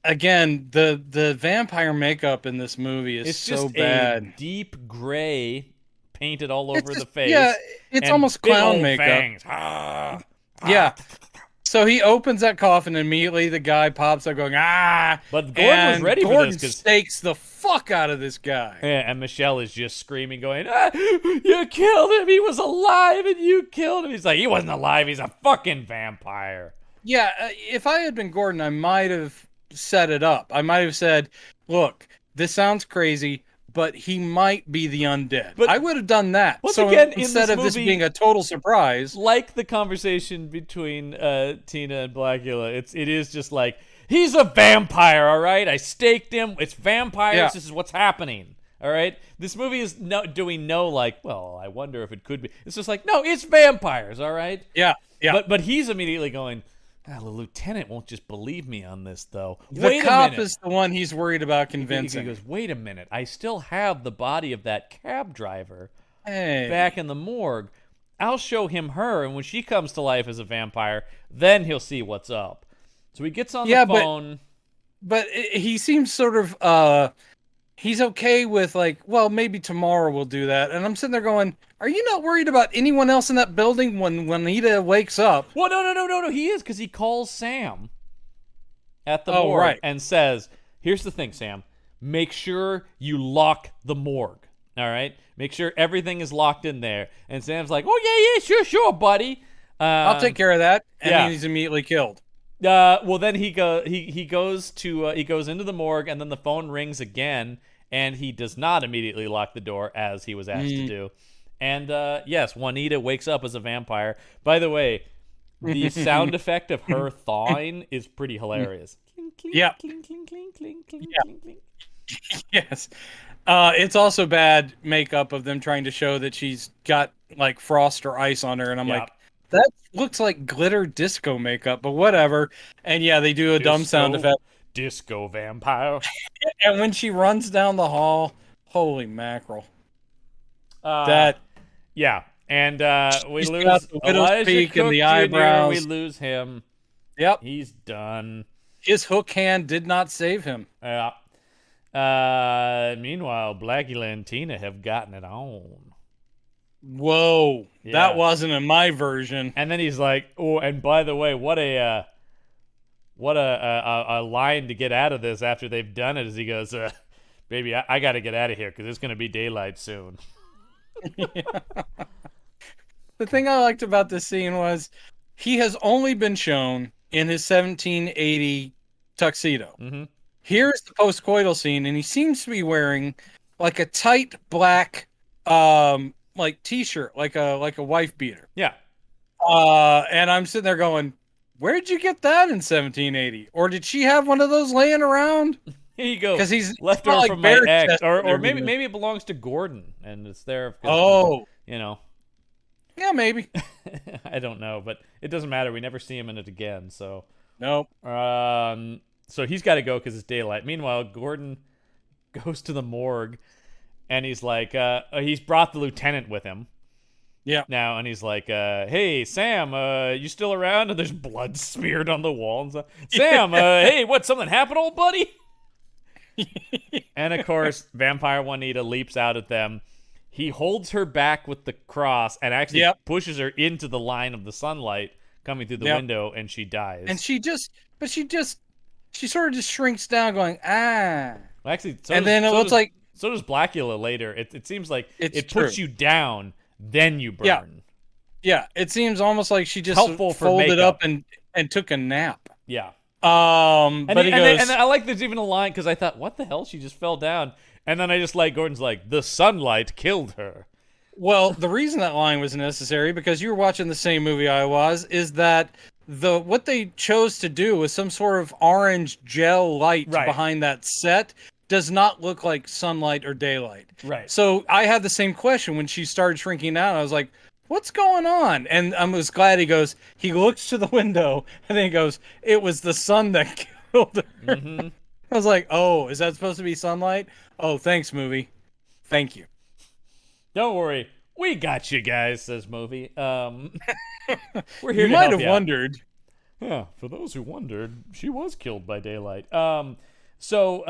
Again, the vampire makeup in this movie is so bad. A deep gray painted all over the face. Yeah, it's almost clown makeup. Fangs. Yeah. So he opens that coffin, and immediately the guy pops up going, ah! But Gordon was ready for this. Gordon stakes the fuck out of this guy. Yeah, and Michelle is just screaming, going, you killed him! He was alive and you killed him! He's like, he wasn't alive, he's a fucking vampire. Yeah, if I had been Gordon, I might have set it up. I might have said, look, this sounds crazy, but he might be the undead. But I would have done that. So again, instead of this being a total surprise, like the conversation between Tina and Blacula, it is just like, he's a vampire, all right? I staked him. It's vampires. Yeah. This is what's happening, all right? This movie is doing no like, well, I wonder if it could be. It's just like, no, it's vampires, all right? Yeah, yeah. But he's immediately going, the lieutenant won't just believe me on this, though. The cop is the one he's worried about convincing. He goes, wait a minute. I still have the body of that cab driver back in the morgue. I'll show him her, and when she comes to life as a vampire, then he'll see what's up. So he gets on the phone. But he seems sort of, he's okay with like, well, maybe tomorrow we'll do that. And I'm sitting there going, are you not worried about anyone else in that building when Juanita wakes up? Well, no. He is, because he calls Sam at the morgue and says, here's the thing, Sam. Make sure you lock the morgue, all right? Make sure everything is locked in there. And Sam's like, oh, yeah, sure, buddy. I'll take care of that. And then he's immediately killed. Well, then he goes into the morgue, and then the phone rings again, and he does not immediately lock the door as he was asked to do. And yes, Juanita wakes up as a vampire. By the way, the sound effect of her thawing is pretty hilarious. Yeah. Cling, cling, cling, cling, cling, cling, cling. Yes. It's also bad makeup of them trying to show that she's got like frost or ice on her, and I'm like, that looks like glitter disco makeup, but whatever. And yeah, they do a dumb sound effect. Disco vampire. And when she runs down the hall, holy mackerel. Yeah, and we lose the widow's peak Cook and the Jr., eyebrows. we lose him. Yep. He's done. His hook hand did not save him. Yeah. Meanwhile, Blacula and Tina have gotten it on. Whoa. Yeah. That wasn't in my version. And then he's like, oh, and by the way, what a line to get out of this after they've done it, as he goes, baby, I got to get out of here because it's going to be daylight soon. Yeah. The thing I liked about this scene was he has only been shown in his 1780 tuxedo. Mm-hmm. Here's the post-coital scene, and he seems to be wearing like a tight black like t-shirt, like a wife beater. Yeah. And I'm sitting there going, where'd you get that in 1780? Or did she have one of those laying around? Here you go. Because he's left over from my ex, or maybe it belongs to Gordon, and it's there. Oh, yeah, maybe. I don't know, but it doesn't matter. We never see him in it again. So nope. So he's got to go because it's daylight. Meanwhile, Gordon goes to the morgue, and he's like, he's brought the lieutenant with him. Yeah. Now, and he's like, hey, Sam, you still around? And there's blood smeared on the wall. And stuff. Sam, hey, what, something happened, old buddy? And, of course, Vampire Juanita leaps out at them. He holds her back with the cross and actually pushes her into the line of the sunlight coming through the window, and she dies. And she sort of just shrinks down going, ah. Well, actually, so looks like... So does Blacula later. It seems like it true. puts you down, then you burn. Yeah, it seems almost like she just folded up and took a nap. Yeah. And I like there's even a line, because I thought, what the hell? She just fell down. And then I just like, Gordon's like, the sunlight killed her. Well, the reason that line was necessary, because you were watching the same movie I was, is that what they chose to do was some sort of orange gel light behind that set does not look like sunlight or daylight. Right. So I had the same question when she started shrinking down. I was like, what's going on? And I was glad he looks to the window, and then he goes, it was the sun that killed her. Mm-hmm. I was like, oh, is that supposed to be sunlight? Oh, thanks, movie. Thank you. Don't worry. We got you guys, says movie. We're here you might have wondered. Yeah, for those who wondered, she was killed by daylight. So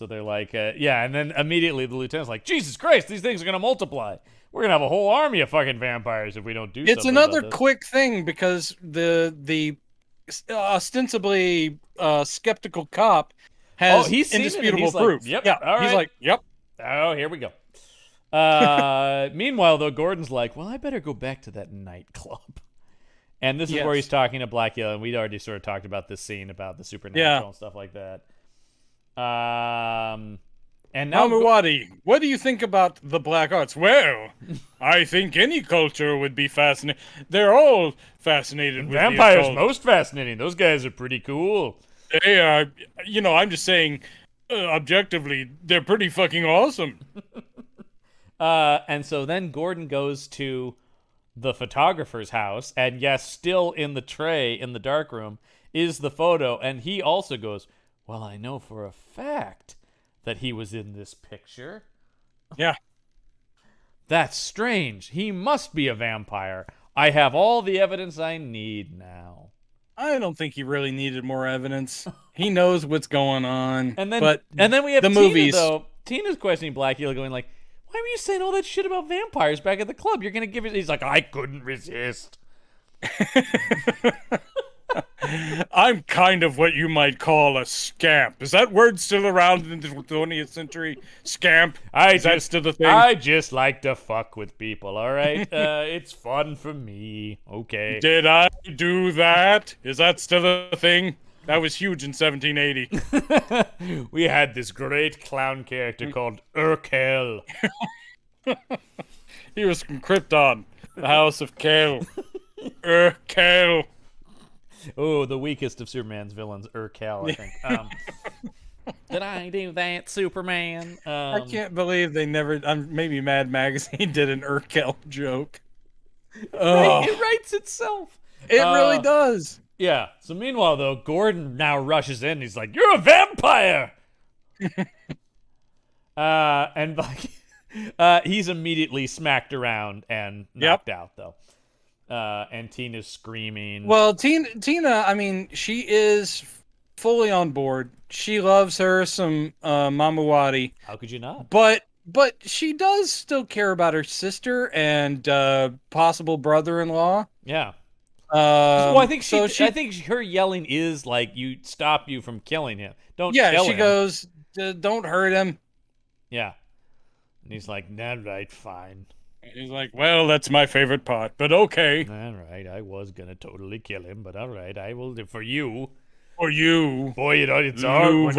they're like, yeah, and then immediately the lieutenant's like, Jesus Christ, these things are gonna multiply. We're gonna have a whole army of fucking vampires if we don't do something. It's another about this. quick thing because the ostensibly skeptical cop has he's seen indisputable it, and he's proof. Like, yep. Yeah, All right. he's like, yep. Oh, here we go. Meanwhile, though, Gordon's like, well, I better go back to that nightclub. And this is where he's talking to Blacula, and we'd already sort of talked about this scene about the supernatural and stuff like that. And now, Mamuwadi, what do you think about the black arts? Well, I think any culture would be fascinated. They're all fascinated with vampires. Most fascinating. Those guys are pretty cool. They are. I'm just saying, objectively, they're pretty fucking awesome. And so then Gordon goes to the photographer's house, and yes, still in the tray in the darkroom is the photo, and he also goes, well, I know for a fact that he was in this picture. Yeah. That's strange. He must be a vampire. I have all the evidence I need now. I don't think he really needed more evidence. He knows what's going on. And then we have the Tina, movies. Though. Tina's questioning Blacula, going like, why were you saying all that shit about vampires back at the club? You're going to give it... He's like, I couldn't resist. I'm kind of what you might call a scamp. Is that word still around in the 20th century? Scamp? Is that still the thing? I just like to fuck with people, all right? It's fun for me. Okay. Did I do that? Is that still a thing? That was huge in 1780. We had this great clown character called Urkel. He was from Krypton, the House of Kale. Urkel. Oh, the weakest of Superman's villains, Urkel, I think. Did I do that, Superman? I can't believe they never... maybe Mad Magazine did an Urkel joke. Right, it writes itself. It really does. Yeah. So meanwhile, though, Gordon now rushes in. He's like, "You're a vampire!" And like, he's immediately smacked around and knocked out, though. And Tina's screaming. Well, Tina, I mean, she is fully on board. She loves her some Mamuwadi. How could you not? But she does still care about her sister and possible brother-in-law. Yeah. Well, I think so I think her yelling is like, "You stop you from killing him. Don't kill him." Yeah, she goes, "Don't hurt him." Yeah. And he's like, "Nah, right, fine." He's like, "Well, that's my favorite part, but okay." All right, I was gonna totally kill him, but all right, I will do for you. For you. Boy, it's all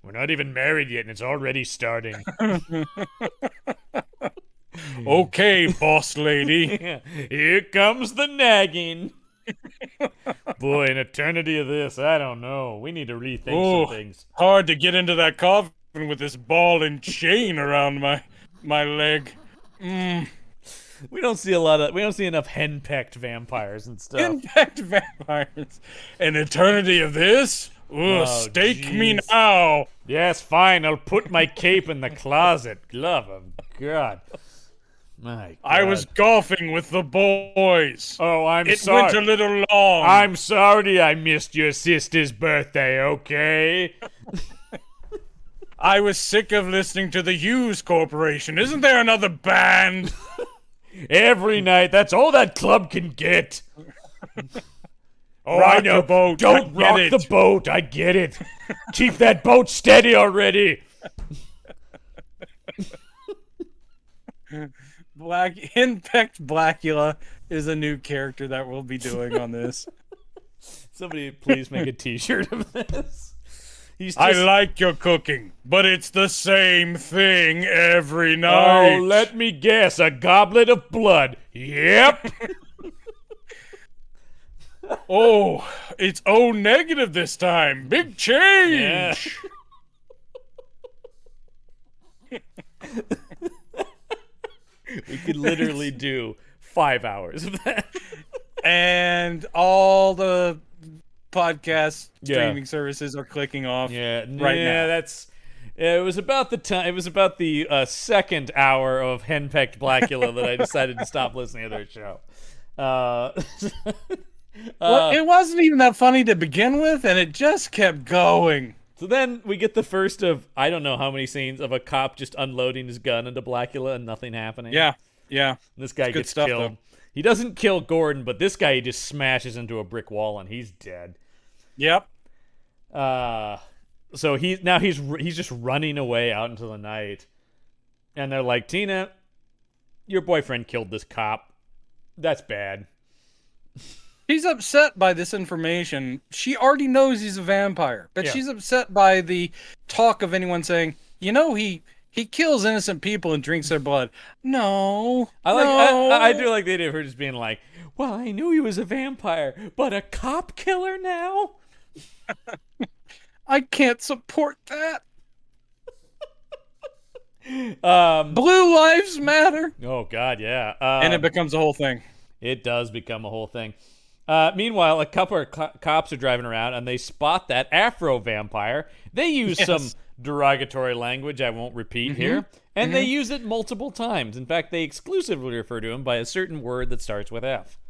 we're not even married yet, and it's already starting. Okay, boss lady. Here comes the nagging. Boy, an eternity of this, I don't know. We need to rethink some things. Hard to get into that coffin with this ball and chain around my leg. We don't see enough henpecked vampires and stuff. Henpecked vampires. An eternity of this? Ooh, stake me now. Yes, fine. I'll put my cape in the closet. Love of God. My God. I was golfing with the boys. Oh, I'm sorry. sorry. It went a little long. I'm sorry I missed your sister's birthday, okay? I was sick of listening to the Hughes Corporation. Isn't there another band? Every night. That's all that club can get. Oh, rock I know. The boat. Don't rock the boat. I get it. Keep that boat steady already. Henpecked Blacula is a new character that we'll be doing on this. Somebody please make a t-shirt of this. I like your cooking, but it's the same thing every night. Oh, let me guess. A goblet of blood. Yep. Oh, it's O negative this time. Big change. Yeah. We could literally do 5 hours of that. And all the podcast streaming services are clicking off right now. It was about the time. It was about the second hour of Henpecked Blacula that I decided to stop listening to their show. Well, it wasn't even that funny to begin with, and it just kept going. So then we get the first of, I don't know how many scenes of a cop just unloading his gun into Blacula and nothing happening. Yeah. And this guy gets stuff, killed. though. He doesn't kill Gordon, but this guy, he just smashes into a brick wall and he's dead. Yep. So he's just running away out into the night. And they're like, Tina, your boyfriend killed this cop. That's bad. She's upset by this information. She already knows he's a vampire, but she's upset by the talk of anyone saying, he kills innocent people and drinks their blood. No. I do like the idea of her just being like, well, I knew he was a vampire, but a cop killer now? I can't support that. Blue lives matter. Oh, God, yeah. And it becomes a whole thing. It does become a whole thing. Meanwhile, a couple of cops are driving around, and they spot that Afro vampire. They use some derogatory language I won't repeat here, and they use it multiple times. In fact, they exclusively refer to him by a certain word that starts with F.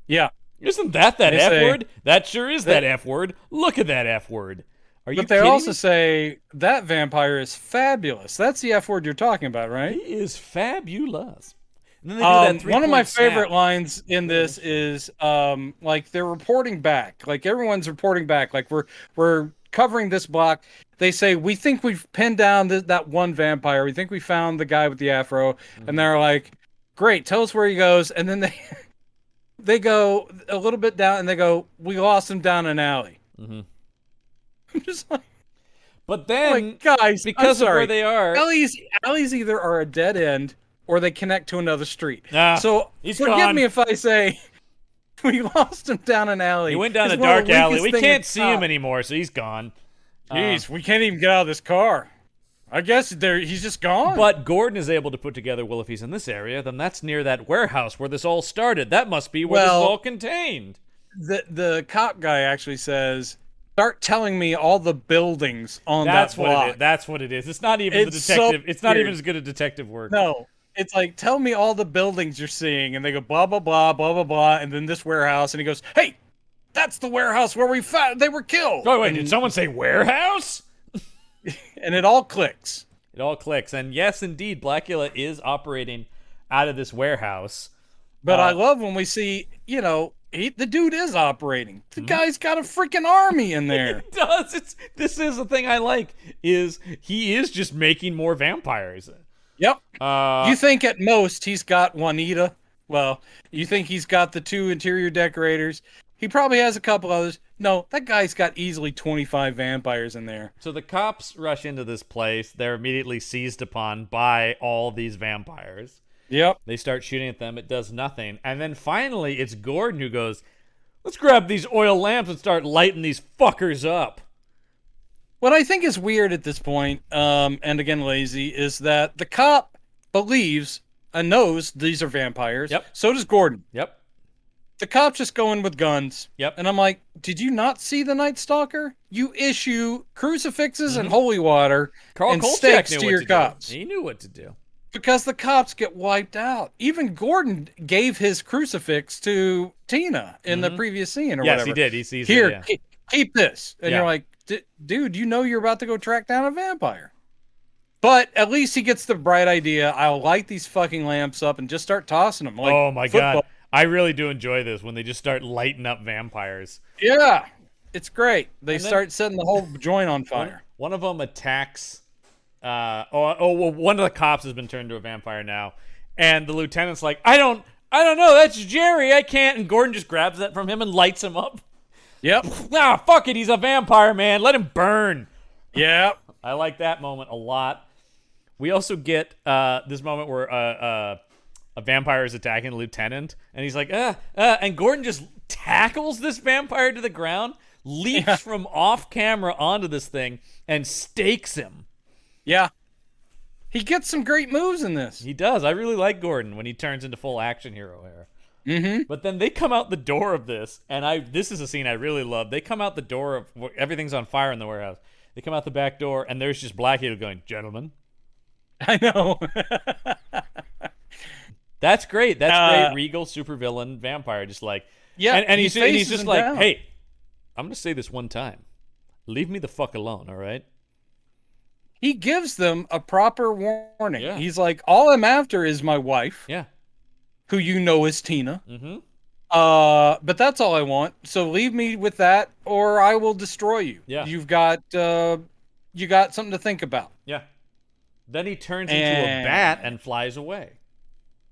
Yeah. Isn't that F word? That sure is that F word. Look at that F word. Are you kidding me? But they also say that vampire is fabulous. That's the F word you're talking about, right? He is fabulous. And then they do that one of my favorite snap. lines in this is like they're reporting back. Like everyone's reporting back. Like we're covering this block. They say, we think we've pinned down that one vampire. We think we found the guy with the afro. And they're like, great, tell us where he goes. And then they go a little bit down and they go, we lost him down an alley. I'm just like, but then, guys, because of where they are, alleys either are a dead end or they connect to another street. So forgive me if I say we lost him down an alley. He went down a dark alley. We can't see him anymore, so he's gone. Jeez, we can't even get out of this car. I guess he's just gone. But Gordon is able to put together, well, if he's in this area, then that's near that warehouse where this all started. That must be where this is all contained. The cop guy actually says, start telling me all the buildings on that block. That's what it is. It's not even the detective. It's not even as good a detective work. No. It's like, tell me all the buildings you're seeing. And they go, blah, blah, blah, blah, blah, blah. And then this warehouse. And he goes, hey, that's the warehouse where they were killed. Oh, wait, did someone say warehouse? And it all clicks. It all clicks. And yes, indeed, Blacula is operating out of this warehouse. But I love when we see, the dude is operating. The guy's got a freaking army in there. He does. This is the thing I like, is he is just making more vampires. Yep. You think at most he's got Juanita. Well, you think he's got the 2 interior decorators. He probably has a couple others. No, that guy's got easily 25 vampires in there. So the cops rush into this place. They're immediately seized upon by all these vampires. Yep. They start shooting at them. It does nothing. And then finally, it's Gordon who goes, let's grab these oil lamps and start lighting these fuckers up. What I think is weird at this point, and again lazy, is that the cop believes and knows these are vampires. Yep. So does Gordon. Yep. The cop's just going with guns. Yep. And I'm like, did you not see the Night Stalker? You issue crucifixes and holy water and stakes to your cops. He knew what to do. Because the cops get wiped out. Even Gordon gave his crucifix to Tina in the previous scene or whatever. Yes, he did. He sees Here, it, yeah. keep this. And you're like, dude, you know you're about to go track down a vampire. But at least he gets the bright idea. I'll light these fucking lamps up and just start tossing them. Like oh, my football. God. I really do enjoy this when they just start lighting up vampires. Yeah, it's great. They start setting the whole joint on fire. One of them attacks... one of the cops has been turned into a vampire now. And the lieutenant's like, I don't know. That's Jerry. I can't. And Gordon just grabs that from him and lights him up. Yep. Ah, fuck it. He's a vampire, man. Let him burn. Yep. I like that moment a lot. We also get this moment where a vampire is attacking the lieutenant, and he's like, and Gordon just tackles this vampire to the ground, leaps from off camera onto this thing, and stakes him. Yeah. He gets some great moves in this. He does. I really like Gordon when he turns into full action hero here. Mm-hmm. But then they come out the door of this, and this is a scene I really love. They come out the door of everything's on fire in the warehouse. They come out the back door, and there's just Blacula going, gentlemen. I know. That's great. That's great. Regal supervillain vampire. Just like, Yeah, and he's faces just him like, down. hey, I'm gonna say this one time. Leave me the fuck alone, all right? He gives them a proper warning. Yeah. He's like, all I'm after is my wife, Yeah. who you know is Tina. Mm-hmm. But that's all I want. So leave me with that, or I will destroy you. Yeah. You got something to think about. Yeah. Then he turns into a bat and flies away.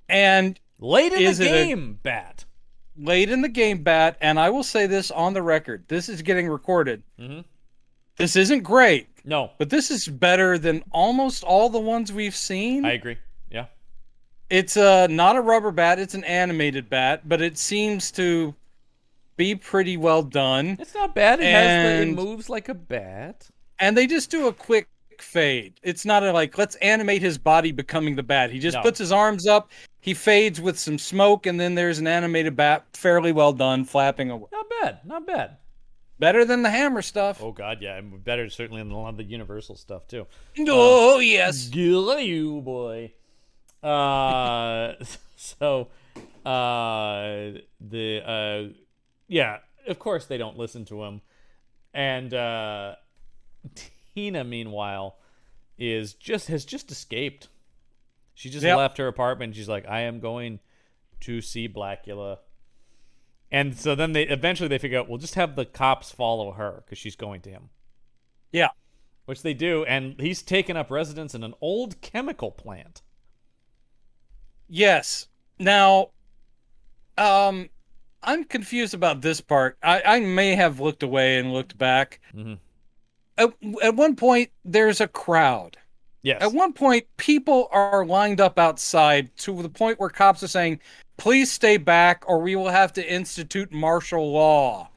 And Late in the game, bat. Late in the game, bat. And I will say this on the record. This is getting recorded. Mm-hmm. This isn't great. No. But this is better than almost all the ones we've seen. I agree. Yeah. It's not a rubber bat. It's an animated bat. But it seems to be pretty well done. It's not bad. It moves like a bat. And they just do a quick fade. It's not like, let's animate his body becoming the bat. He just puts his arms up, he fades with some smoke, and then there's an animated bat, fairly well done, flapping away. Not bad. Better than the Hammer stuff. Oh god, yeah, and better certainly than a lot of the Universal stuff too. Oh yes, you boy. Yeah, of course they don't listen to him, and Tina, meanwhile, has just escaped. She just left her apartment. She's like, I am going to see Blacula. And so then they figure out, we'll just have the cops follow her because she's going to him. Yeah. Which they do, and he's taken up residence in an old chemical plant. Yes. Now, I'm confused about this part. I may have looked away and looked back. Mm-hmm. At one point, there's a crowd. Yes. At one point, people are lined up outside to the point where cops are saying, please stay back or we will have to institute martial law.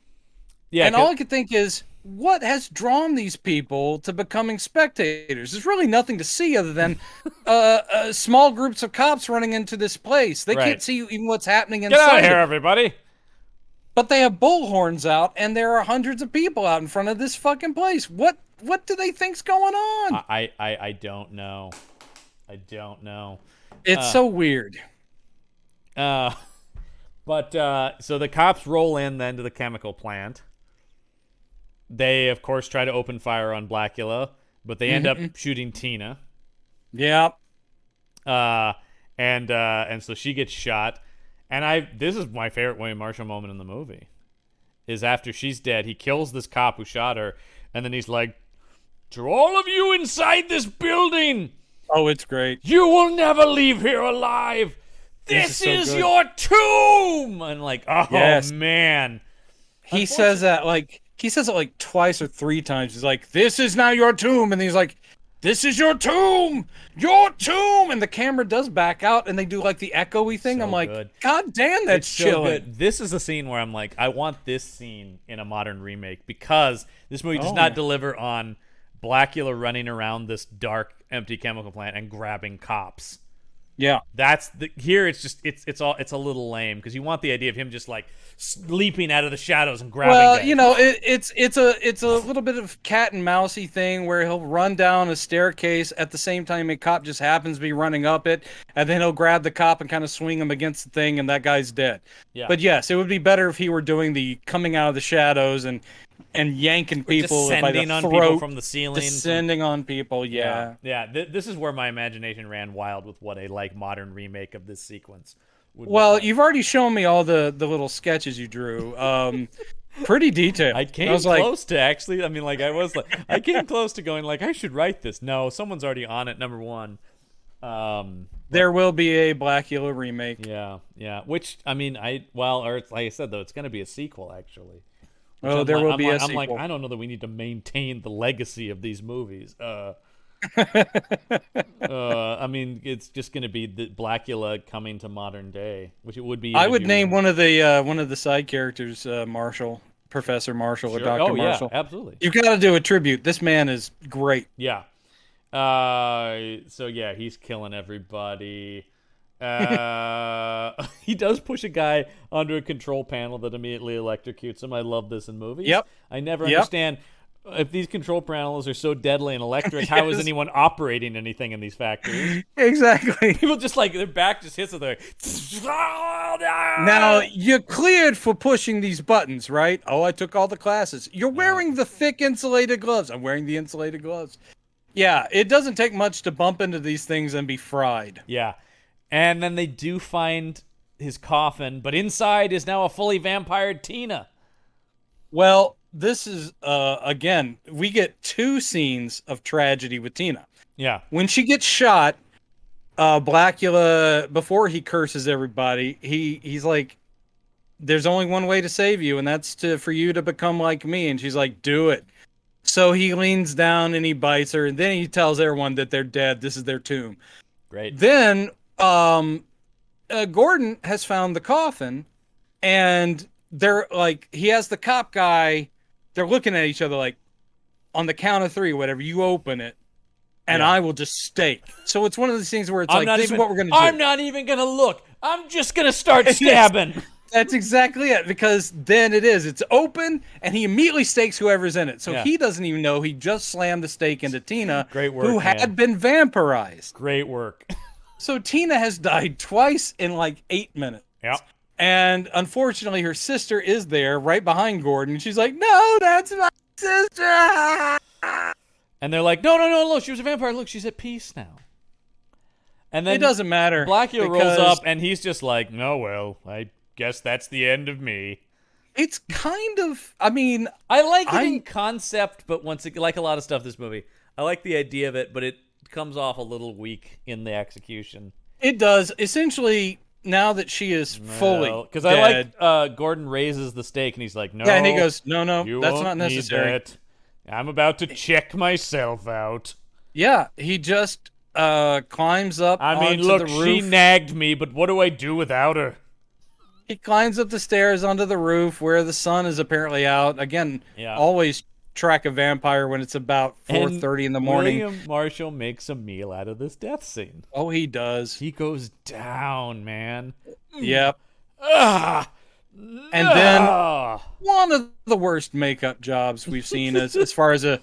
Yeah. And all I could think is, what has drawn these people to becoming spectators? There's really nothing to see other than small groups of cops running into this place. They can't see even what's happening inside. Get out of here, everybody. But they have bullhorns out, and there are hundreds of people out in front of this fucking place. What do they think's going on? I don't know. I don't know. It's so weird. But so the cops roll in then to the chemical plant. They, of course, try to open fire on Blacula, but they end up shooting Tina. Yeah. And so she gets shot. And this is my favorite William Marshall moment in the movie. Is after she's dead, he kills this cop who shot her, and then he's like, to all of you inside this building, oh, it's great. You will never leave here alive. This is your tomb. And like, oh yes. Man. He says that like twice or three times. He's like, this is now your tomb. And he's like, this is your tomb. Your tomb. And the camera does back out and they do like the echoey thing. I'm like, good. God damn, that's chilling. So good. This is a scene where I'm like, I want this scene in a modern remake because this movie does not deliver on Blacula running around this dark, empty chemical plant and grabbing cops. Yeah, that's here. It's just it's a little lame because you want the idea of him just like leaping out of the shadows and grabbing. Well, guys. You know, it's a little bit of cat and mousey thing where he'll run down a staircase at the same time a cop just happens to be running up it, and then he'll grab the cop and kind of swing him against the thing, and that guy's dead. Yeah. But yes, it would be better if he were doing the coming out of the shadows and yanking people by the throat, people from the ceiling, descending on people. Yeah. This is where my imagination ran wild with what a like modern remake of this sequence would Well, you've already shown me all the little sketches you drew. Pretty detailed. I came close to actually. I mean, like I came close to going like I should write this. No, someone's already on it. Number one. There will be a Blacula remake. Yeah. Which I mean, or like I said though, it's going to be a sequel actually. There will be a sequel. I'm like, I don't know that we need to maintain the legacy of these movies. I mean, it's just going to be the Blacula coming to modern day, which it would be. I would name one of the side characters Marshall, Professor Marshall, or Dr. Marshall. Yeah, absolutely. You've got to do a tribute. This man is great. Yeah. So yeah, he's killing everybody. He does push a guy onto a control panel that immediately electrocutes him. I love this in movies. Yep. I never understand if these control panels are so deadly and electric, how is anyone operating anything in these factories? Exactly. People just like their back just hits it. They're Now, you're cleared for pushing these buttons, right? Oh, I took all the classes. You're wearing the thick insulated gloves. I'm wearing the insulated gloves. Yeah, it doesn't take much to bump into these things and be fried. Yeah. And then they do find his coffin, but inside is now a fully vampired Tina. Well, this is, again, we get 2 scenes of tragedy with Tina. Yeah. When she gets shot, Blacula, before he curses everybody, he's like, there's only one way to save you, and that's for you to become like me. And she's like, do it. So he leans down and he bites her, and then he tells everyone that they're dead. This is their tomb. Great. Then Gordon has found the coffin, and they're like, he has the cop guy. They're looking at each other like, on the count of 3, whatever, you open it, and I will just stake. So it's one of these things where it's this is what we're going to do. I'm not even going to look. I'm just going to start stabbing. That's exactly it, because then it's open, and he immediately stakes whoever's in it. So he doesn't even know he just slammed the stake into Tina, Great work, who had been vampirized. Great work. So Tina has died twice in like 8 minutes. Yep. And unfortunately, her sister is there right behind Gordon. She's like, no, that's my sister. And they're like, no, she was a vampire. Look, she's at peace now. And then it doesn't matter. Blacula rolls up, and he's just like, no, well, I guess that's the end of me. It's kind of, I mean, I like it in concept, but once again, like a lot of stuff this movie, I like the idea of it, but it comes off a little weak in the execution. It does. Essentially, now that she is fully because dead, I like Gordon raises the stake, and he's like, no. Yeah, and he goes, no, you that's won't not necessary. Need that. I'm about to check myself out. Yeah, he just climbs up onto look, the roof. she nagged me, but what do I do without her? He climbs up the stairs onto the roof where the sun is apparently out. Again, always track a vampire when it's about 4:30 in the morning. William Marshall makes a meal out of this death scene. Oh, he does. He goes down, man. Yep. Ah, and then one of the worst makeup jobs we've seen as far as a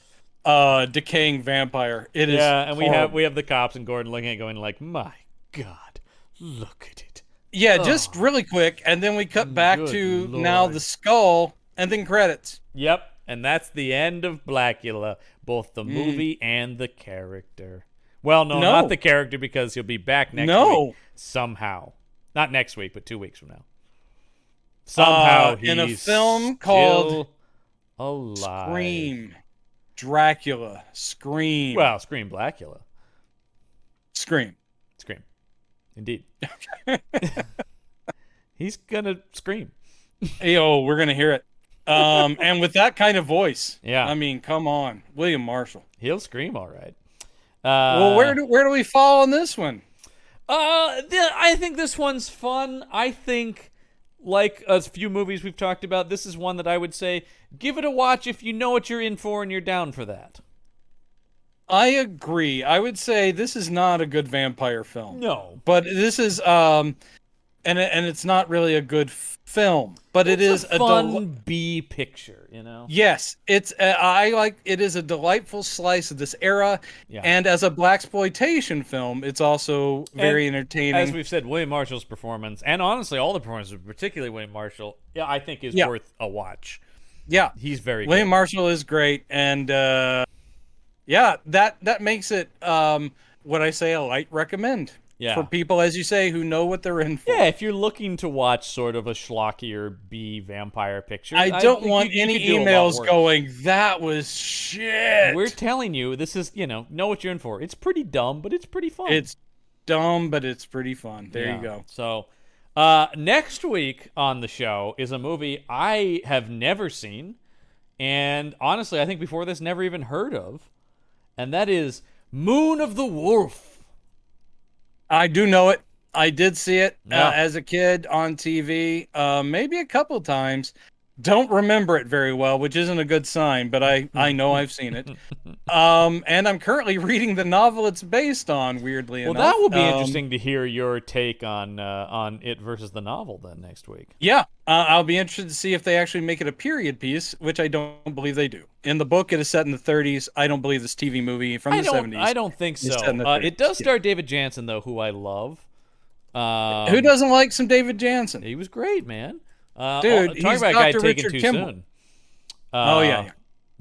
decaying vampire. It is. Yeah, and horrible. we have the cops and Gordon looking at it going like, my God, look at it. Yeah, just really quick, and then we cut back to now the skull, and then credits. Yep, and that's the end of Blacula, both the movie and the character. Well, no, not the character, because he'll be back next week somehow. Not next week, but 2 weeks from now. Somehow he's in a film called alive. Scream. Dracula. Scream. Well, Scream Blacula. Scream. Indeed. He's gonna scream. We're gonna hear it. And with that kind of voice. Yeah. I mean, come on. William Marshall. He'll scream all right. Well, where do we fall on this one? I think this one's fun. I think, like a few movies we've talked about, this is one that I would say, give it a watch if you know what you're in for and you're down for that. I agree. I would say this is not a good vampire film. No. But this is, and it's not really a good film, but it is a fun B picture, you know? Yes. It is a delightful slice of this era. Yeah. And as a blaxploitation film, it's also very entertaining. As we've said, William Marshall's performance, and honestly, all the performances, particularly William Marshall, I think is worth a watch. Yeah. He's very William good. Marshall is great. And, that makes it what I say a light recommend for people, as you say, who know what they're in for. Yeah, if you're looking to watch sort of a schlockier B vampire picture, I don't want any emails going, that was shit. We're telling you, this is, know what you're in for. It's pretty dumb, but it's pretty fun. It's dumb, but it's pretty fun. There you go. So, next week on the show is a movie I have never seen, and honestly, I think before this, never even heard of. And that is Moon of the Wolf. I do know it. I did see it as a kid on TV, maybe a couple times. Don't remember it very well, which isn't a good sign, but I know I've seen it. And I'm currently reading the novel it's based on, weirdly enough. Well, that will be interesting to hear your take on it versus the novel then next week. Yeah, I'll be interested to see if they actually make it a period piece, which I don't believe they do. In the book, it is set in the 30s. I don't believe this TV movie from the 70s. I don't think so. It does star David Jansen, though, who I love. Who doesn't like some David Jansen? He was great, man. Dude, talking he's about a guy Dr. taken Richard too Kimball. soon. Yeah.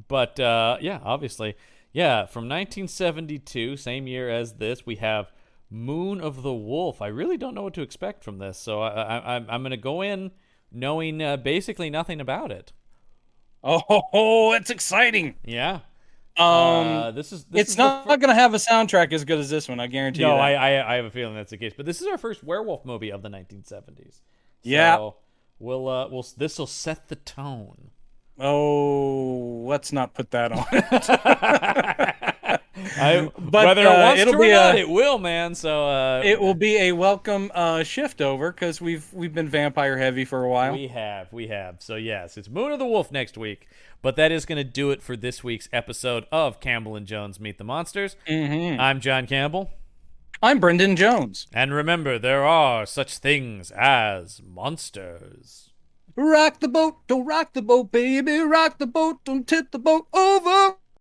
But yeah, obviously, yeah. From 1972, same year as this, we have Moon of the Wolf. I really don't know what to expect from this, so I'm going to go in knowing basically nothing about it. Oh, it's exciting. Yeah. It's not going to have a soundtrack as good as this one. I guarantee you. No, that. I have a feeling that's the case. But this is our first werewolf movie of the 1970s. Yeah. So this will set the tone. Oh, let's not put that on. But whether it wants to or not, it will, man. So it will be a welcome shift over because we've been vampire heavy for a while. We have. So yes, it's Moon of the Wolf next week. But that is going to do it for this week's episode of Campbell and Jones Meet the Monsters. Mm-hmm. I'm John Campbell. I'm Brendan Jones. And remember, there are such things as monsters. Rock the boat, don't rock the boat, baby. Rock the boat, don't tip the boat over.